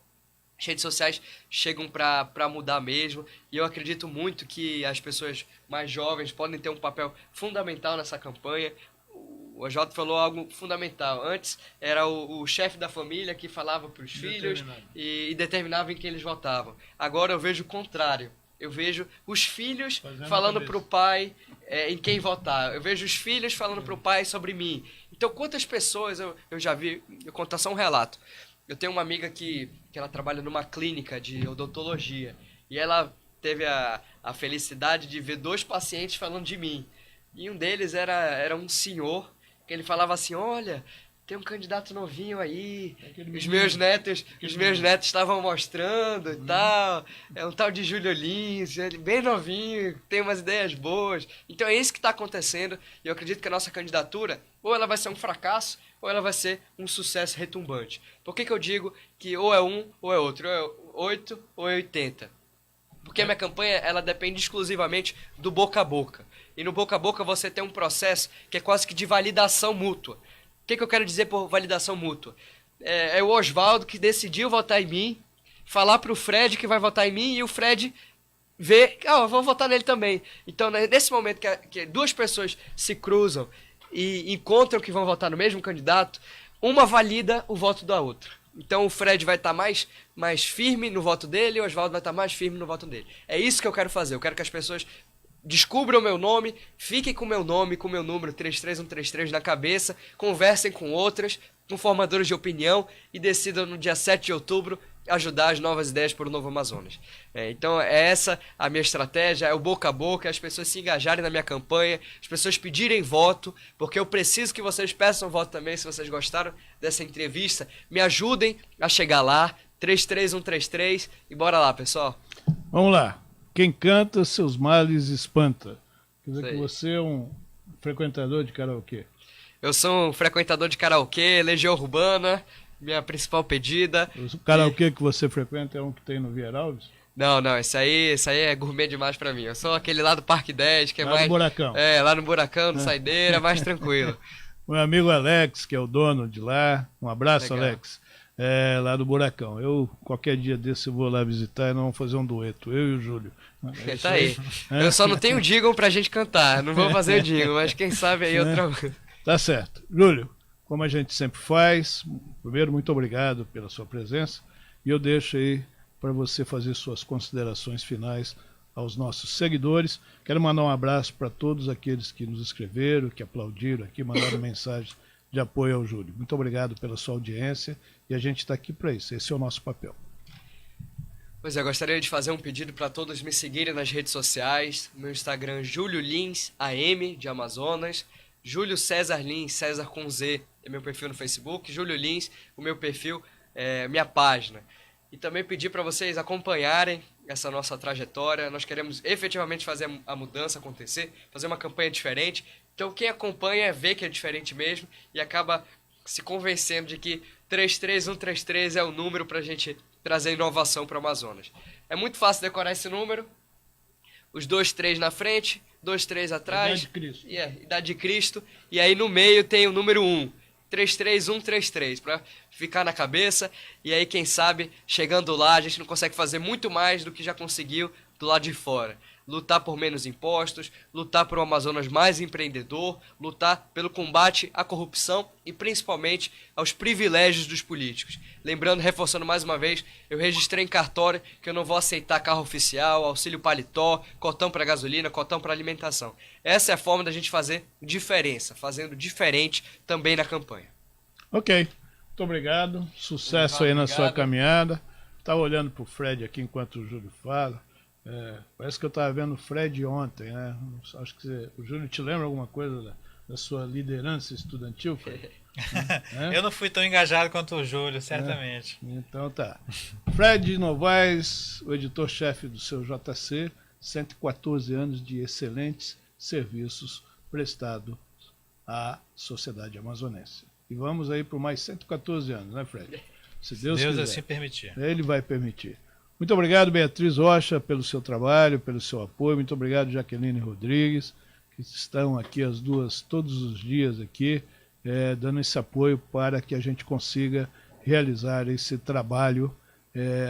as redes sociais chegam para mudar mesmo, e eu acredito muito que as pessoas mais jovens podem ter um papel fundamental nessa campanha. O AJ falou algo fundamental. Antes era o chefe da família que falava para os filhos e determinava em quem eles votavam. Agora eu vejo o contrário. Eu vejo os filhos falando para o pai em quem votar. Eu vejo os filhos falando para o pai sobre mim. Então, quantas pessoas eu já vi... Eu vou contar só um relato. Eu tenho uma amiga que ela trabalha numa clínica de odontologia. E ela teve a felicidade de ver 2 pacientes falando de mim. E um deles era um senhor, que ele falava assim, olha, tem um candidato novinho aí, os meus netos estavam mostrando e tal, é um tal de Júlio Lins, ele bem novinho, tem umas ideias boas. Então é isso que está acontecendo, e eu acredito que a nossa candidatura, ou ela vai ser um fracasso, ou ela vai ser um sucesso retumbante. Por que eu digo que ou é um ou é outro, ou é 8 ou é 80? Porque a minha campanha, ela depende exclusivamente do boca a boca. E no boca a boca você tem um processo que é quase que de validação mútua. O que eu quero dizer por validação mútua? É o Oswaldo que decidiu votar em mim, falar pro Fred que vai votar em mim, e o Fred ver, eu vou votar nele também. Então, nesse momento que 2 pessoas se cruzam e encontram que vão votar no mesmo candidato, uma valida o voto da outra. Então o Fred vai estar mais firme no voto dele, e o Oswaldo vai estar mais firme no voto dele. É isso que eu quero fazer. Eu quero que as pessoas descubram o meu nome, fiquem com o meu nome, com o meu número 33133 na cabeça, conversem com outras, com formadores de opinião, e decidam no dia 7 de outubro ajudar as novas ideias para o Novo Amazonas. Então é essa a minha estratégia, é o boca a boca, as pessoas se engajarem na minha campanha, as pessoas pedirem voto, porque eu preciso que vocês peçam voto também, se vocês gostaram dessa entrevista, me ajudem a chegar lá, 33133, e bora lá, pessoal. Vamos lá. Quem canta, seus males espanta. Quer dizer Sei. que você é um frequentador de karaokê. Eu sou um frequentador de karaokê, Legião Urbana, minha principal pedida. O karaokê que você frequenta é um que tem no Vieira Alves? Não, esse aí é gourmet demais pra mim. Eu sou aquele lá do Parque 10, que é Lá mais... no Buracão. Lá no Buracão, no Saideira, mais tranquilo. Meu amigo Alex, que é o dono de lá. Um abraço, Legal. Alex. Lá do Buracão. Qualquer dia desse, eu vou lá visitar e nós vamos fazer um dueto, eu e o Júlio. É isso Tá aí. Eu só não tenho jingle pra gente cantar. Não vou fazer o jingle, mas quem sabe aí outra... Tá certo. Júlio, como a gente sempre faz, primeiro, muito obrigado pela sua presença. E eu deixo aí para você fazer suas considerações finais aos nossos seguidores. Quero mandar um abraço para todos aqueles que nos escreveram, que aplaudiram aqui, mandaram mensagens de apoio ao Júlio. Muito obrigado pela sua audiência, e a gente está aqui para isso. Esse é o nosso papel. Pois é, gostaria de fazer um pedido para todos me seguirem nas redes sociais. Meu Instagram, Júlio Lins AM, de Amazonas. Júlio César Lins, César com Z, é meu perfil no Facebook. Júlio Lins, o meu perfil, minha página. E também pedir para vocês acompanharem essa nossa trajetória. Nós queremos efetivamente fazer a mudança acontecer, fazer uma campanha diferente. Então quem acompanha vê que é diferente mesmo e acaba se convencendo de que 33133 é o número para a gente trazer inovação para o Amazonas. É muito fácil decorar esse número. Os 23 na frente, 23 atrás. Idade de Cristo. Idade de Cristo. E aí no meio tem o número 1. 33133, para ficar na cabeça. E aí, quem sabe, chegando lá, a gente não consegue fazer muito mais do que já conseguiu do lado de fora. Lutar por menos impostos, lutar por um Amazonas mais empreendedor, lutar pelo combate à corrupção e principalmente aos privilégios dos políticos. Lembrando, reforçando mais uma vez, eu registrei em cartório que eu não vou aceitar carro oficial, auxílio paletó, cotão para gasolina, cotão para alimentação. Essa é a forma da gente fazer diferença, fazendo diferente também na campanha. Ok, muito obrigado. Sucesso aí na sua caminhada. Estava olhando para o Fred aqui enquanto o Júlio fala. Parece que eu estava vendo o Fred ontem, né? Acho que o Júlio te lembra alguma coisa da sua liderança estudantil, Fred? Eu não fui tão engajado quanto o Júlio, certamente. Então tá. Fred Novaes, o editor-chefe do seu JC, 114 anos de excelentes serviços prestados à sociedade amazonense. E vamos aí por mais 114 anos, né, Fred? Se Deus quiser. Assim permitir. Ele vai permitir. Muito obrigado, Beatriz Rocha, pelo seu trabalho, pelo seu apoio. Muito obrigado, Jaqueline Rodrigues, que estão aqui as duas todos os dias aqui, dando esse apoio para que a gente consiga realizar esse trabalho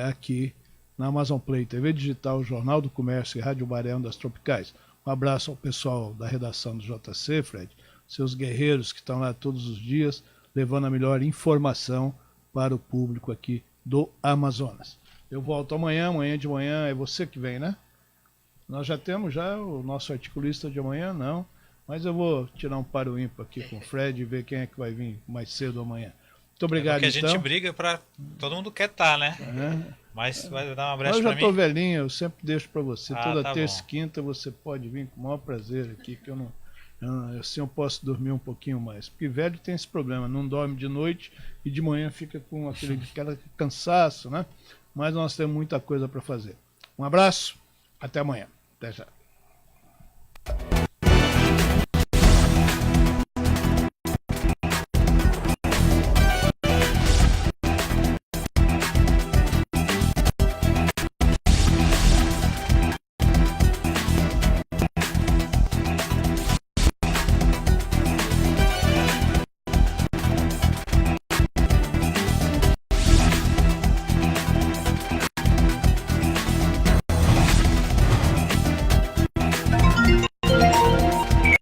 aqui na Amazon Play, TV Digital, Jornal do Comércio e Rádio Barão das Tropicais. Um abraço ao pessoal da redação do JC, Fred, seus guerreiros que estão lá todos os dias, levando a melhor informação para o público aqui do Amazonas. Eu volto amanhã de manhã é você que vem, né? Nós já temos o nosso articulista de amanhã, não. Mas eu vou tirar um paro ímpar aqui com o Fred e ver quem é que vai vir mais cedo amanhã. Muito obrigado, porque a gente briga para... Todo mundo quer estar, né? Mas vai dar uma brecha para mim? Eu já estou velhinho, eu sempre deixo para você. Toda tá terça e bom. quinta você pode vir com o maior prazer aqui, que eu não... Assim eu posso dormir um pouquinho mais. Porque velho tem esse problema, não dorme de noite e de manhã fica com aquele cansaço, né? Mas nós temos muita coisa para fazer. Um abraço, até amanhã. Até já.